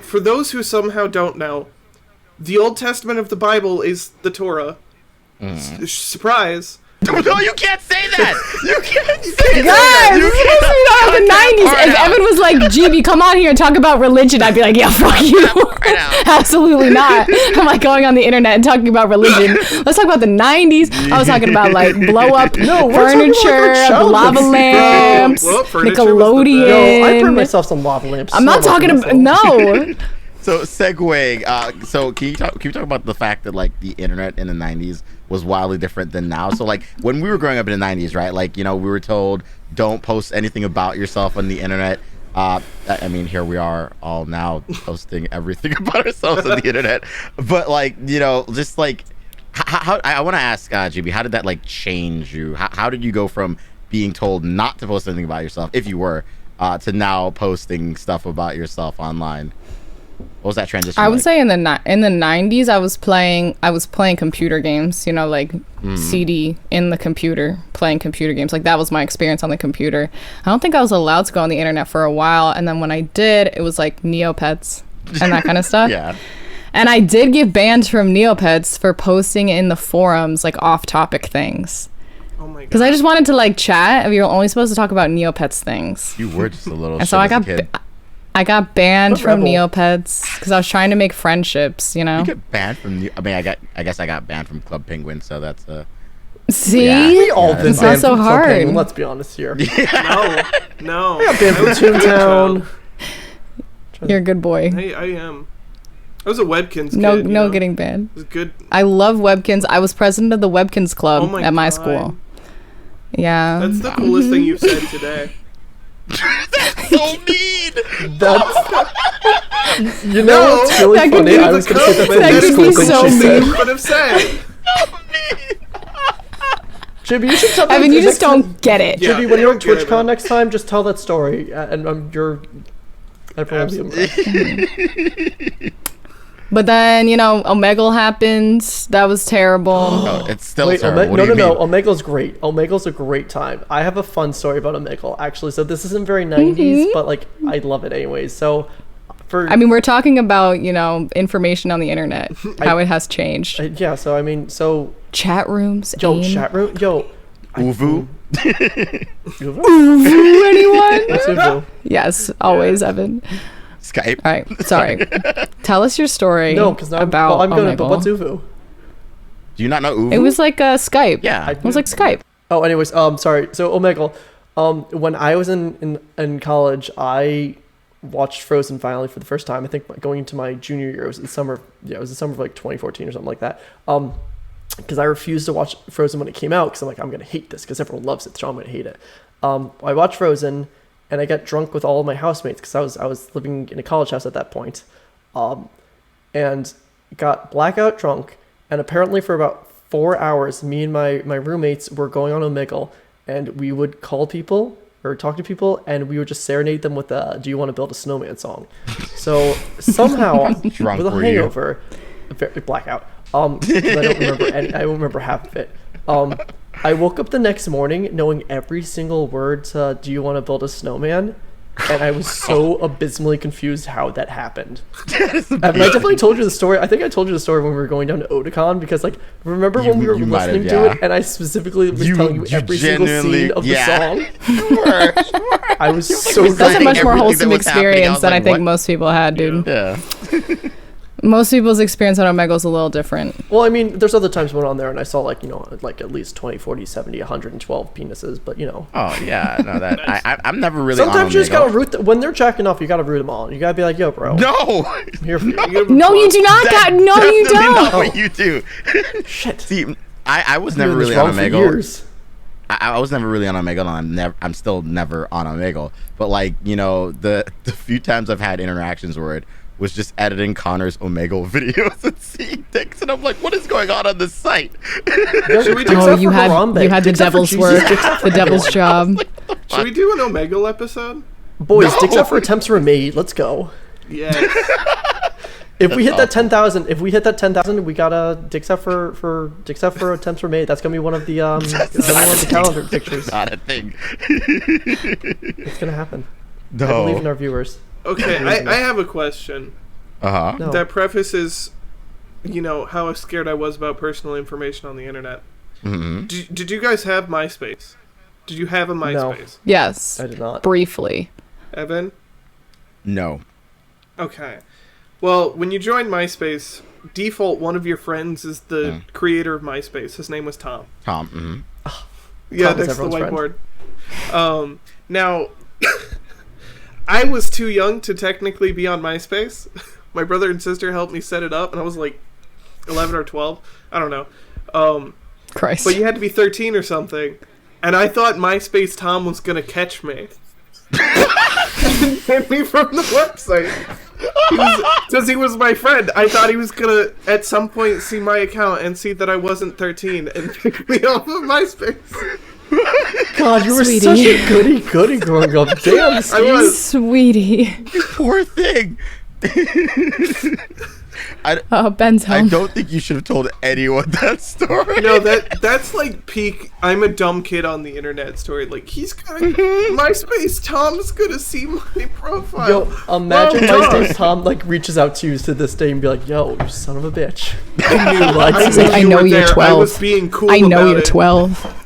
for those who somehow don't know, the Old Testament of the Bible is the Torah. Surprise. No, you can't say that. You can't say Guys, that. this is supposed to be about the 90s. If Evan was like, GB, come on here and talk about religion, I'd be like, yeah, fuck you. Absolutely not. I'm like going on the internet and talking about religion. Let's talk about the 90s. I was talking about like blow up we're talking about, furniture, like, childhood lava stuff. lamps, Bro, furniture was the Nickelodeon. best. Yo, I burned myself some lava lamps. I'm not talking about, no. So segueing, so can you talk about the fact that like the internet in the 90s was wildly different than now? So like when we were growing up in the 90s, right? Like, you know, we were told don't post anything about yourself on the internet. I mean, here we are all now posting everything about ourselves on the internet. But like, you know, just like how I want to ask GB, how did that like change you? How did you go from being told not to post anything about yourself, if you were, to now posting stuff about yourself online? What was that transition? I would like? say in the 90s, I was playing computer games. You know, like CD in the computer, playing computer games. Like that was my experience on the computer. I don't think I was allowed to go on the internet for a while, and then when I did, it was like Neopets and that kind of stuff. Yeah. And I did get banned from Neopets for posting in the forums like off-topic things. Oh my Because god. I just wanted to like chat. You're only supposed to talk about Neopets things. You were just a little. And so I got banned What from rebel? Neopets because I was trying to make friendships, you know? You get banned from. I mean, I guess I got banned from Club Penguin, so that's See? Yeah. We all Yeah, been it's not banned so from Club hard. Penguin, let's be honest here. No. Banned from Toontown. You're a good boy. I am. I was a Webkins kid. No, you no know? getting banned. It was good. I love Webkins. I was president of the Webkins club Oh my at my God. school. Yeah. That's the coolest thing you've said today. so mean. That's you know what's really That could funny? be I was gonna say that's the that next could cool be thing so she said. mean. Could have said. Jimmy, you should tell Evan, you just next time- don't get it. Yeah. Jimmy, when you're on I don't get it, TwitchCon man. next time, just tell that story, and everyone will be impressed. But then, you know, Omegle happened. That was terrible. Oh, it's still Wait, terrible. What no, do you mean? Omegle's great. Omegle's a great time. I have a fun story about Omegle, actually. So this isn't very 90s, but, like, I love it anyways. So, I mean, we're talking about, you know, information on the internet, how it has changed. yeah, so, I mean, so... Chat rooms. Yo, AIM. chat room... Yo... Uvu. Ooh, anyone? What's Uvu? Yes, always, Evan. Skype. All right, sorry. Tell us your story No, because about I'm gonna... But Omegle. what's Uvu? Do you not know Uvu? It was like Skype. Yeah. It was like Skype. Oh, anyways, sorry. So Omegle, when I was in college, I watched Frozen finally for the first time. I think going into my junior year, it was the summer. Yeah, it was the summer of like 2014 or something like that. Because I refused to watch Frozen when it came out because I'm like, I'm gonna hate this because everyone loves it, so I'm gonna hate it. I watched Frozen, and I got drunk with all of my housemates because I was living in a college house at that point, and got blackout drunk. And apparently for about 4 hours, me and my roommates were going on Omegle, and we would call people or talk to people, and we would just serenade them with the "Do you want to build a snowman" song. So somehow, drunk with a were you? hangover, blackout. 'Cause I don't remember I don't remember half of it. I woke up the next morning knowing every single word to "Do you want to build a snowman," and I was so abysmally confused how that happened. And I definitely told you the story. I think I told you the story when we were going down to Otakon, because like remember when we were listening to it, and I specifically was telling you every single scene of the song. I was so that's a much more wholesome experience than I think most people had, dude. Yeah. Most people's experience on Omegle is a little different. Well, I mean, there's other times when on there and I saw like, like at least 20, 40, 70, 112 penises, but Oh yeah, no, that I'm never really. Sometimes you just gotta root when they're jacking off. You gotta root them all. You gotta be like, yo, bro. No. Here for you. No, you do not. No, you don't. Not what you do. Shit. See, I was never really on Omegle. I was never really on Omegle, and I'm still never on Omegle. But like, the few times I've had interactions where it was just editing Connor's Omegle videos and seeing dicks, and I'm like, what is going on this site? You had the devil's work, the devil's job. Should we do an Omegle episode? Boys, dicks up for attempts were made. Let's go. Yes. If we hit that 10,000, we got a dicks up for attempts were made. That's gonna be one of the calendar pictures. Not a thing. It's gonna happen. No. I believe in our viewers. Okay, I have a question. No. That prefaces, how scared I was about personal information on the internet. Mm-hmm. Did you guys have MySpace? Did you have a MySpace? No. Yes. I did not. Briefly. Evan? No. Okay. Well, when you join MySpace, default one of your friends is the creator of MySpace. His name was Tom. Tom. Mm-hmm. Yeah, Tom that's the whiteboard. Now, I was too young to technically be on MySpace. My brother and sister helped me set it up, and I was like 11 or 12. I don't know. Christ. But you had to be 13 or something. And I thought MySpace Tom was going to catch me. And send me from the website. Because he was my friend. I thought he was going to, at some point, see my account and see that I wasn't 13 and pick me off of MySpace. God, you were such a goody growing up. Damn, Steve. I was. Sweetie. You poor thing. Ben's home. I don't think you should have told anyone that story. No, that's like peak I'm a dumb kid on the internet story. Like, he's gonna MySpace Tom's gonna see my profile. Yo, imagine MySpace Tom like reaches out to you to this day and be like, yo, you son of a bitch. I know you're 12. I was being cool. I know you're 12.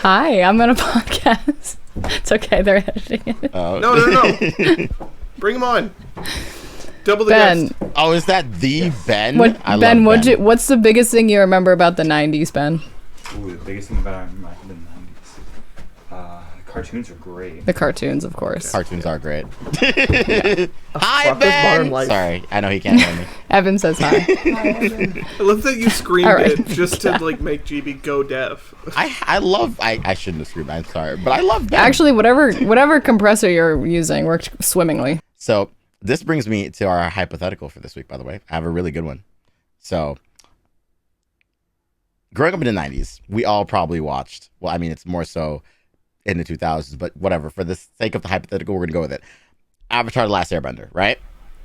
Hi, I'm on a podcast. It's okay, they're editing it. No. Bring him on. Double the Ben. guest. Oh, is that the Ben? Ben, what's the biggest thing you remember about the 90s, Ben? Ooh, the biggest thing about the 90s. Cartoons are great. The cartoons, of course. Cartoons are great. Hi, Ben! Sorry, I know he can't hear me. Evan says hi. I love that you screamed it just to like make GB go deaf. I shouldn't have screamed, I'm sorry, but I love Ben. Actually, whatever compressor you're using worked swimmingly. So this brings me to our hypothetical for this week, by the way. I have a really good one. So growing up in the 90s, we all probably watched, well, I mean, it's more so in the 2000s, but whatever. For the sake of the hypothetical, we're going to go with it. Avatar: The Last Airbender, right?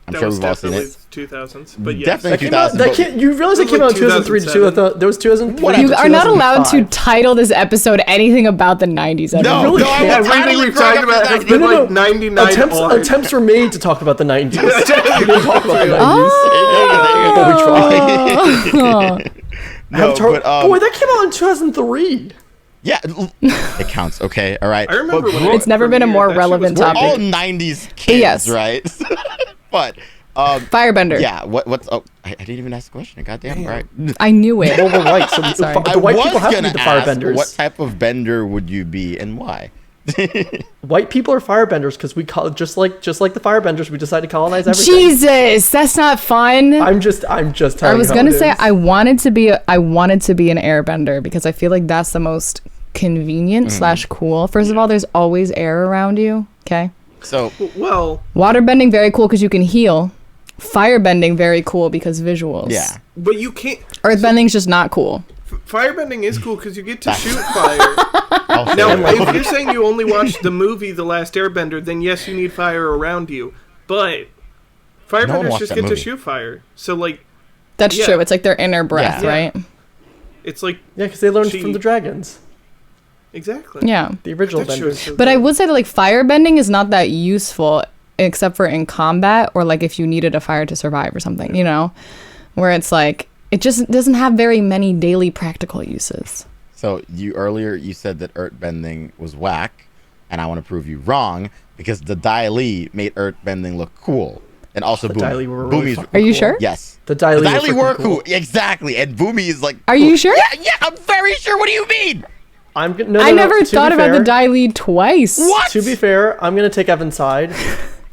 I'm sure we've all seen it. 2000s, but yes. Definitely 2000s. You realize it came out in 2003 too? I thought there was 2003. You are not allowed to title this episode anything about the 90s. No, everything we've talked about has been like 99 attempts were made to talk about the 90s. We didn't talk about the 90s. But we tried. Boy, that came out in 2003. Yeah, it counts. Okay, all right. I remember it's never been a more relevant topic. We're all 90s kids, right? But Firebender. Yeah. What's? Oh, I didn't even ask the question. Goddamn. Right. I knew it. Well, we're right. So sorry. I was gonna ask, what type of bender would you be and why? White people are firebenders because we call just like the firebenders. We decide to colonize everything. Jesus, that's not fun. I'm just telling you. I was gonna say I wanted to be an airbender because I feel like that's the most convenient / cool. First of all, there's always air around you. Okay. So waterbending very cool because you can heal. Firebending very cool because visuals. Yeah. But you can't. Earthbending's just not cool. Firebending is cool because you get to shoot fire. Now, if you're saying you only watched the movie The Last Airbender, then yes, you need fire around you. But firebenders just get to shoot fire. So, like... That's true. It's like their inner breath, right? It's like... Yeah, because they learned from the dragons. Exactly. Yeah. The original That benders. show's so But I good. would say that like firebending is not that useful except for in combat or like if you needed a fire to survive or something, you know, where it's like it just doesn't have very many daily practical uses. So earlier you said that earthbending was whack, and I want to prove you wrong because the Dai Li made earthbending look cool, and also The Dai Li were really Boomy's. fucking Are you cool. sure? Yes, The Dai Li Dai Li were freaking cool. Exactly, and Boomy is like. Are cool. you sure? Yeah, I'm very sure. What do you mean? I'm gonna. No, I no, never to thought be about the fair- Dai Li twice. What? To be fair, I'm gonna take Evan's side.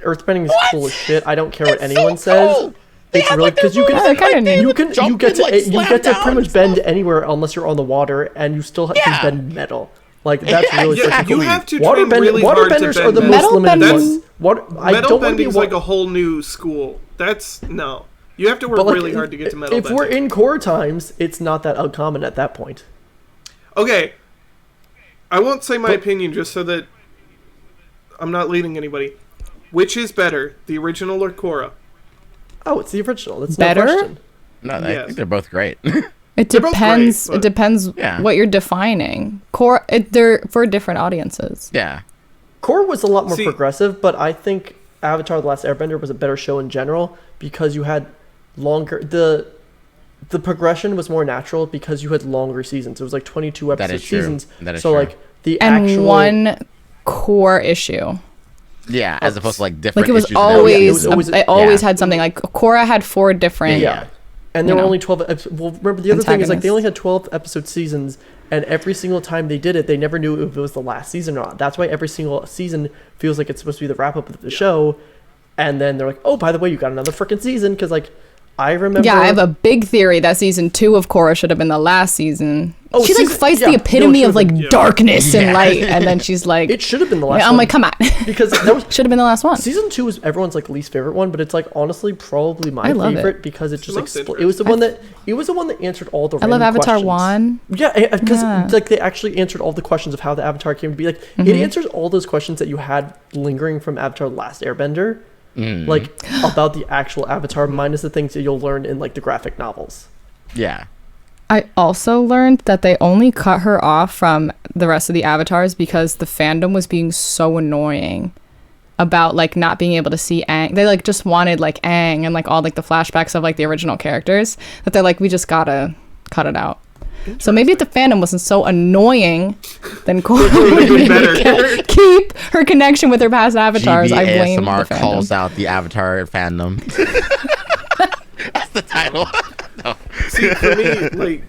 Earthbending is What? cool as shit. I don't care what It's anyone so says. cool. They It's have, really like, their because you can. moves, like, kinda neat. You can. Jump You get and, like, to. You slam get to down pretty much and bend stuff. anywhere unless you're on the water, and you still Yeah. can bend metal. Like that's Yeah, really yeah, freaking you cool. have to train really hard to Waterbenders are bend the metal. most Metal limited bending- ones. What I Metal don't want to be bending's like a whole new school. That's no. You have to work but, like, really hard to get to metal If bending. we're in core times, it's not that uncommon at that point. Okay. I won't say my opinion just so that I'm not leading anybody. Which is better, the original or Korra? Oh, it's the original. That's Better? no question. No, I Yes. think they're both great. It They're both depends. great, It depends Yeah. what you're defining. They're for different audiences. Yeah. Core was a lot more See- progressive, but I think Avatar: The Last Airbender was a better show in general because you had longer the progression was more natural because you had longer seasons. It was like 22 That episode is true. seasons. That is so true. like the And actual one core issue. Yeah, as opposed to like different Like it was issues and everything. always, Yeah, it was always- it always yeah. had something. Like Korra had 4 different. yeah. And there You were know. only 12 well, remember the other thing is like they only had 12 episode seasons, and every single time they did it, they never knew if it was the last season or not. That's why every single season feels like it's supposed to be the wrap up of the show. And then they're like, "Oh, by the way, you got another freaking season." Because like, I remember. Yeah, I have a big theory that season 2 of Korra should have been the last season. Oh, she like season- fights yeah, the no, it epitome should of have like been- yeah. darkness and Yeah. light, and then she's like, It should have been the last. I'm one. like, come on, because that was should have been the last one. season 2 was everyone's like least favorite one, but it's like honestly probably my I love favorite it. because it's the just like most it was the one that answered all the. I love random Avatar questions. 1. Yeah, because Yeah. like they actually answered all the questions of how the Avatar came to be. Like Mm-hmm. it answers all those questions that you had lingering from Avatar: The Last Airbender, like about the actual Avatar, minus the things that you'll learn in like the graphic novels. Yeah. I also learned that they only cut her off from the rest of the avatars because the fandom was being so annoying about like not being able to see Aang. They like just wanted like Aang and like all like the flashbacks of like the original characters that they're like, we just gotta cut it out. So maybe if the fandom wasn't so annoying, then Korra would've been would better. keep her connection with her past avatars. I blame the GibiASMR calls fandom. out the Avatar fandom. That's the title. No. See, for me, like,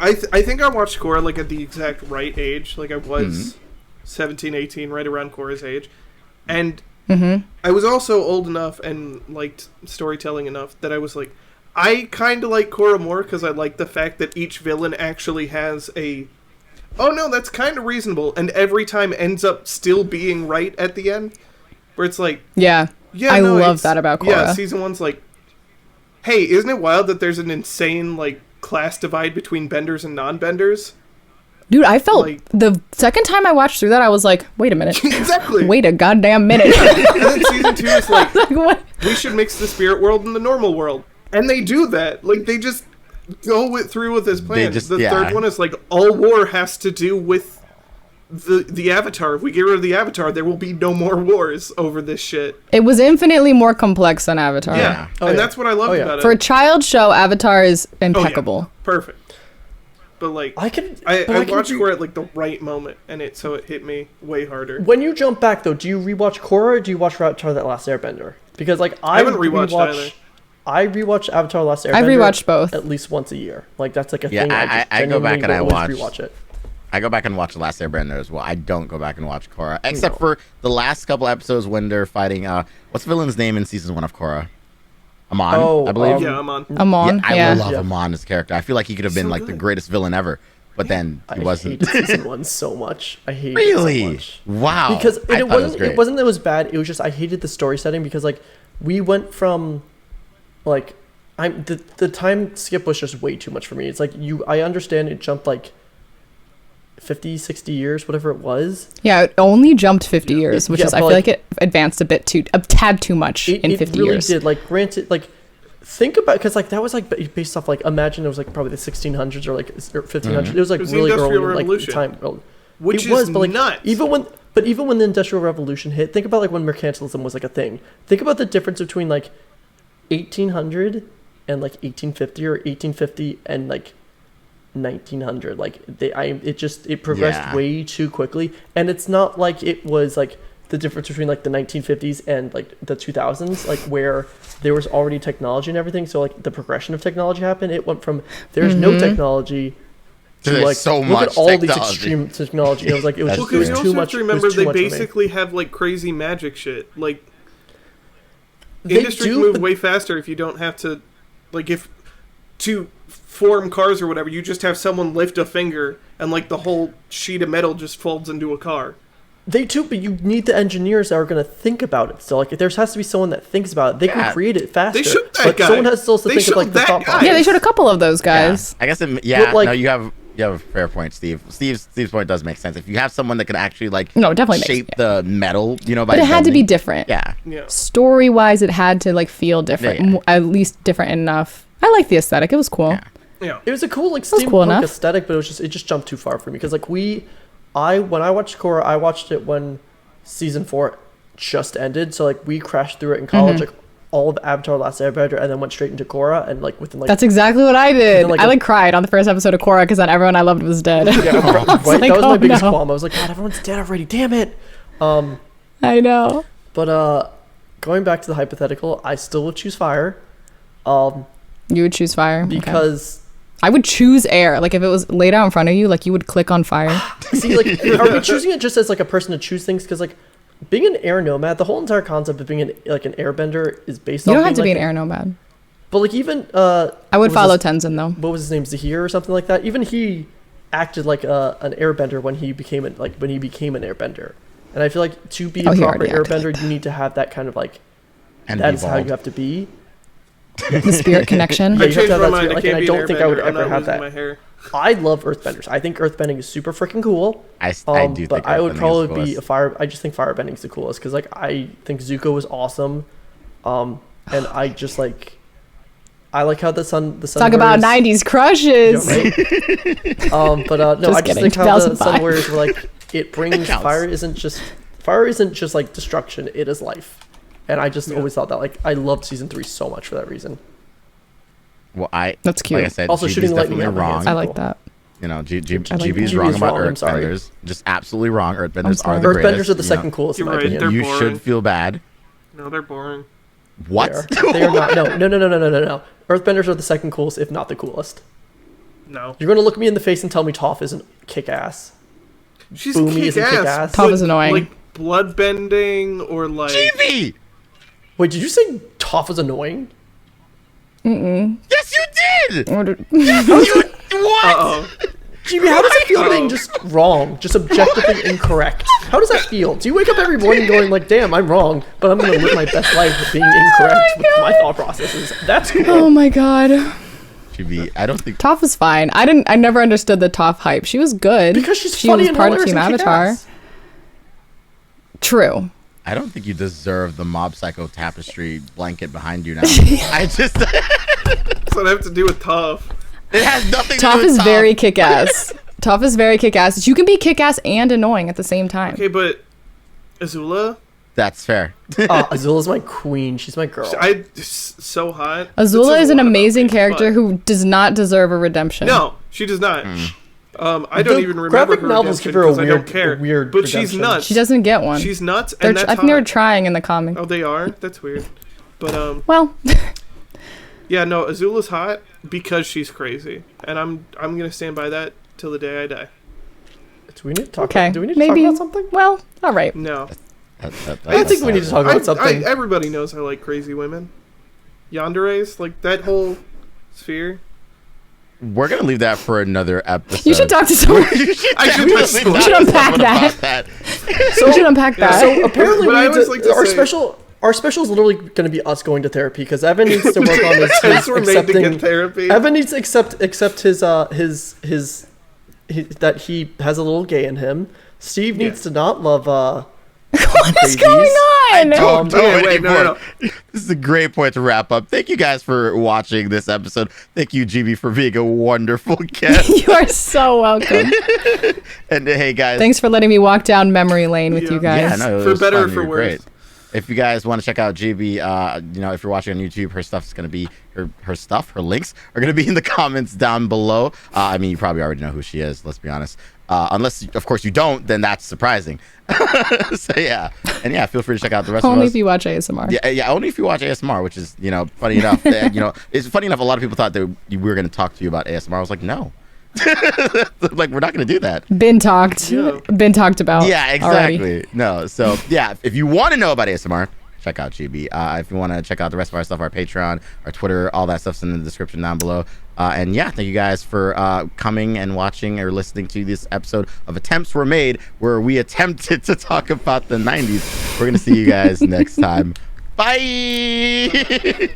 I think I watched Korra, like, at the exact right age. Like, I was 17, 18, right around Korra's age. And I was also old enough and liked storytelling enough that I was like, I kind of like Korra more because I like the fact that each villain actually has a, oh no, that's kind of reasonable, and every time ends up still being right at the end. Where it's like, Yeah. yeah, I no, love it's- that about Korra. Yeah, season 1's like, hey, isn't it wild that there's an insane, like, class divide between benders and non-benders? Dude, I felt Like- the second time I watched through that, I was like, wait a minute. Exactly. Wait a goddamn minute. And then season 2 is like, Like, what? we should mix the spirit world and the normal world. And they do that. Like, they just go through with this plan. just- The yeah. third one is like, all war has to do with the Avatar. If we get rid of the Avatar, there will be no more wars over this shit. It was infinitely more complex than Avatar. Yeah. Oh, and yeah. that's what I loved Oh, yeah. about it. For a child show, Avatar is Oh, yeah. impeccable. Perfect. But, like, I I can watched agree- Korra at, like, the right moment, and it hit me way harder. When you jump back though, do you rewatch Korra or do you watch Avatar: The Last Airbender? Because like I haven't rewatched either. I rewatch Avatar: The Last Airbender. I've rewatched both. at least once a year. Like that's like a Yeah, thing. I go back and I watch. rewatch it. I go back and watch The Last Airbender as well. I don't go back and watch Korra, except for the last couple episodes when they're fighting. What's the villain's name in season 1 of Korra? Amon, Oh, I believe. Yeah, I'm on. Amon, I yeah. love Yeah. Amon as a character. I feel like he could have been So like the good. greatest villain ever, but then he I wasn't. hated season 1 so much. I hate it Really? so much. Wow. Because I it thought wasn't great. it wasn't that it was bad. It was just I hated the story setting because like we went from like the time skip was just way too much for me. It's like I understand it jumped like 50, 60 years, whatever it was. Yeah, it only jumped 50 years, which Yeah, is, I but, feel like, like it advanced a tad too much in 50 really years. did. Like, granted, like, think about, because like that was like based off, like, imagine it was like probably the 1600s or like 1500s. It was like It was the really early Industrial like Revolution. time. Which It was, is but like nuts. even when the Industrial Revolution hit, think about like when mercantilism was like a thing. Think about the difference between like 1800 and like 1850 or 1850 and like 1900. Like it progressed way too quickly, and it's not like it was like the difference between like the 1950s and like the 2000s, like where there was already technology and everything. So like the progression of technology happened. It went from there's no technology to There's like so look much at all these technology. extreme technology. It was like it was That's just it was fair. you too also much. have to It remember was too they much for me. basically have like crazy magic shit. Like They industry do, can move but- way faster if you don't have to, like, if to form cars or whatever, you just have someone lift a finger and like the whole sheet of metal just folds into a car. They do, but you need the engineers that are going to think about it. So like, there has to be someone that thinks about it. They can create it faster. They showed that but guy. someone has still to They think of like showed the that thought guy. process. Yeah, they showed a couple of those guys. I guess But, like- no, you have a fair point, Steve. Steve's point does make sense. If you have someone that can actually like No, it definitely makes shape sense. the metal, by But it had to be bending. different. Yeah. Yeah. Story wise, it had to like feel different, Yeah. at least different enough. I like the aesthetic. It was cool. Yeah. Yeah. It was a cool like was steampunk cool enough. aesthetic, but it just jumped too far for me because like when I watched Korra, I watched it when season 4 just ended. So like we crashed through it in college, like all of Avatar: Last Airbender, and then went straight into Korra, and like within like That's exactly what I did. like, I cried on the first episode of Korra because then everyone I loved was dead. yeah, right. like, That was oh, my biggest no. qualm. I was like, God, everyone's dead already. Damn it. I know. But going back to the hypothetical, I still would choose fire. You would choose fire Okay. Because I would choose air. Like if it was laid out in front of you, like you would click on fire. see, like, are we choosing it just as like a person to choose things? Because like being an air nomad, the whole entire concept of being an airbender is based You on don't have being, to be like, an air nomad. But like even I would what was follow his- Tenzin though. what was his name, Zahir or something like that. Even he acted like an airbender when he became an airbender. And I feel like to be a Oh, he proper already acted airbender, like you need to have that kind of like And that is be how bald. you have to be. The spirit connection. Yeah, I you have changed to have my that mind. spirit, I like, can't and I be don't an think I would airbender. I'm ever not have losing that. my hair. I love earthbenders. I think earthbending is super freaking cool. I do But think I would earthbending is probably be coolest. a fire. I just think firebending is the coolest because like I think Zuko was awesome, and I just like I like how the sun. Talk about warriors- 90s crushes. Yeah, right? But no, Just I just kidding, think how the 2005. sun warriors were like it brings counts. fire isn't just like destruction. It is life, and I just always thought that like I loved season 3 so much for that reason. Well, That's cute. Like I said, Also, GB's shooting lightning definitely out my wrong. hands. I like that. You know, I like GB's that. wrong GB is about wrong, I'm sorry. Earthbenders. Just absolutely wrong. I'm Earthbenders are sorry. the Earthbenders greatest. are the you second know. coolest in You're my right, opinion. they're You boring. should feel bad. No, they're boring. What? They are not. No. Earthbenders are the second coolest, if not the coolest. No. You're gonna look me in the face and tell me Toph isn't kick ass. She's Boomy kick isn't ass. kick-ass. Toph is annoying. Like bloodbending or like. GB! Wait, did you say Toph was annoying? Yes, you did! What? What? Uh-oh. GB, how does it feel being just wrong, just objectively incorrect? How does that feel? Do you wake up every morning going like, "Damn, I'm wrong, but I'm gonna live my best life with being incorrect with my thought processes"? That's cool. Oh my god. GB, I don't think. Toph was fine. I never understood the Toph hype. She was good. Because she's she funny was and part of hilarious Team and Avatar. kick-ass. True. I don't think you deserve the Mob Psycho tapestry blanket behind you now. I just. What's that have to do with Toph? It has nothing to do Toph with is Toph. very kick-ass. Toph is very kick-ass. You can be kick-ass and annoying at the same time. Okay, but Azula, That's fair. Azula's my queen. She's my girl. so hot. Azula It is says an a lot about amazing me, character but- who does not deserve a redemption. No, she does not. Hmm. I don't The even remember graphic her novels redemption give her a 'cause I don't weird- care. a weird but she's redemption. nuts. She doesn't get one. She's nuts, They're and that's I think they're hot. trying in the comic. Oh, they are. That's weird. But Well, yeah, no, Azula's hot because she's crazy, and I'm gonna stand by that till the day I die. Do we need to talk? okay. Do we need to Maybe. talk about something? Well, all right. No, I think we need to talk about something. everybody knows I like crazy women. Yandere's like that whole sphere. We're gonna leave that for another episode. You should talk to someone. I should definitely listen. talk We should to unpack someone that. about that. We should unpack that. So apparently, But we I need always to, like to our say- special is literally going to be us going to therapy because Evan needs to work on his Since we're made to accepting. get therapy. Evan needs to accept his that he has a little gay in him. Steve needs to not love What is going I on? don't know Okay, wait, anymore. no. This is a great point to wrap up. Thank you guys for watching this episode. Thank you, GB, for being a wonderful guest. You are so welcome. And hey, guys. Thanks for letting me walk down memory lane with you guys. Yeah, no, it For was better or fun. for You were great. worse. If you guys want to check out GB, if you're watching on YouTube, her stuff's gonna be her links are gonna be in the comments down below. I mean, you probably already know who she is. Let's be honest. Unless, of course, you don't, then that's surprising. So yeah, and yeah, feel free to check out the rest of us. Only if you watch ASMR. Yeah, only if you watch ASMR, which is, funny enough. It's funny enough. A lot of people thought that we were going to talk to you about ASMR. I was like, no, like we're not going to do that. Been talked about. Yeah, exactly. Already. No, so yeah, if you want to know about ASMR, check out GB. If you want to check out the rest of our stuff, our Patreon, our Twitter, all that stuff's in the description down below. And yeah, thank you guys for coming and watching or listening to this episode of Attempts Were Made, where we attempted to talk about the 90s. We're going to see you guys next time. Bye!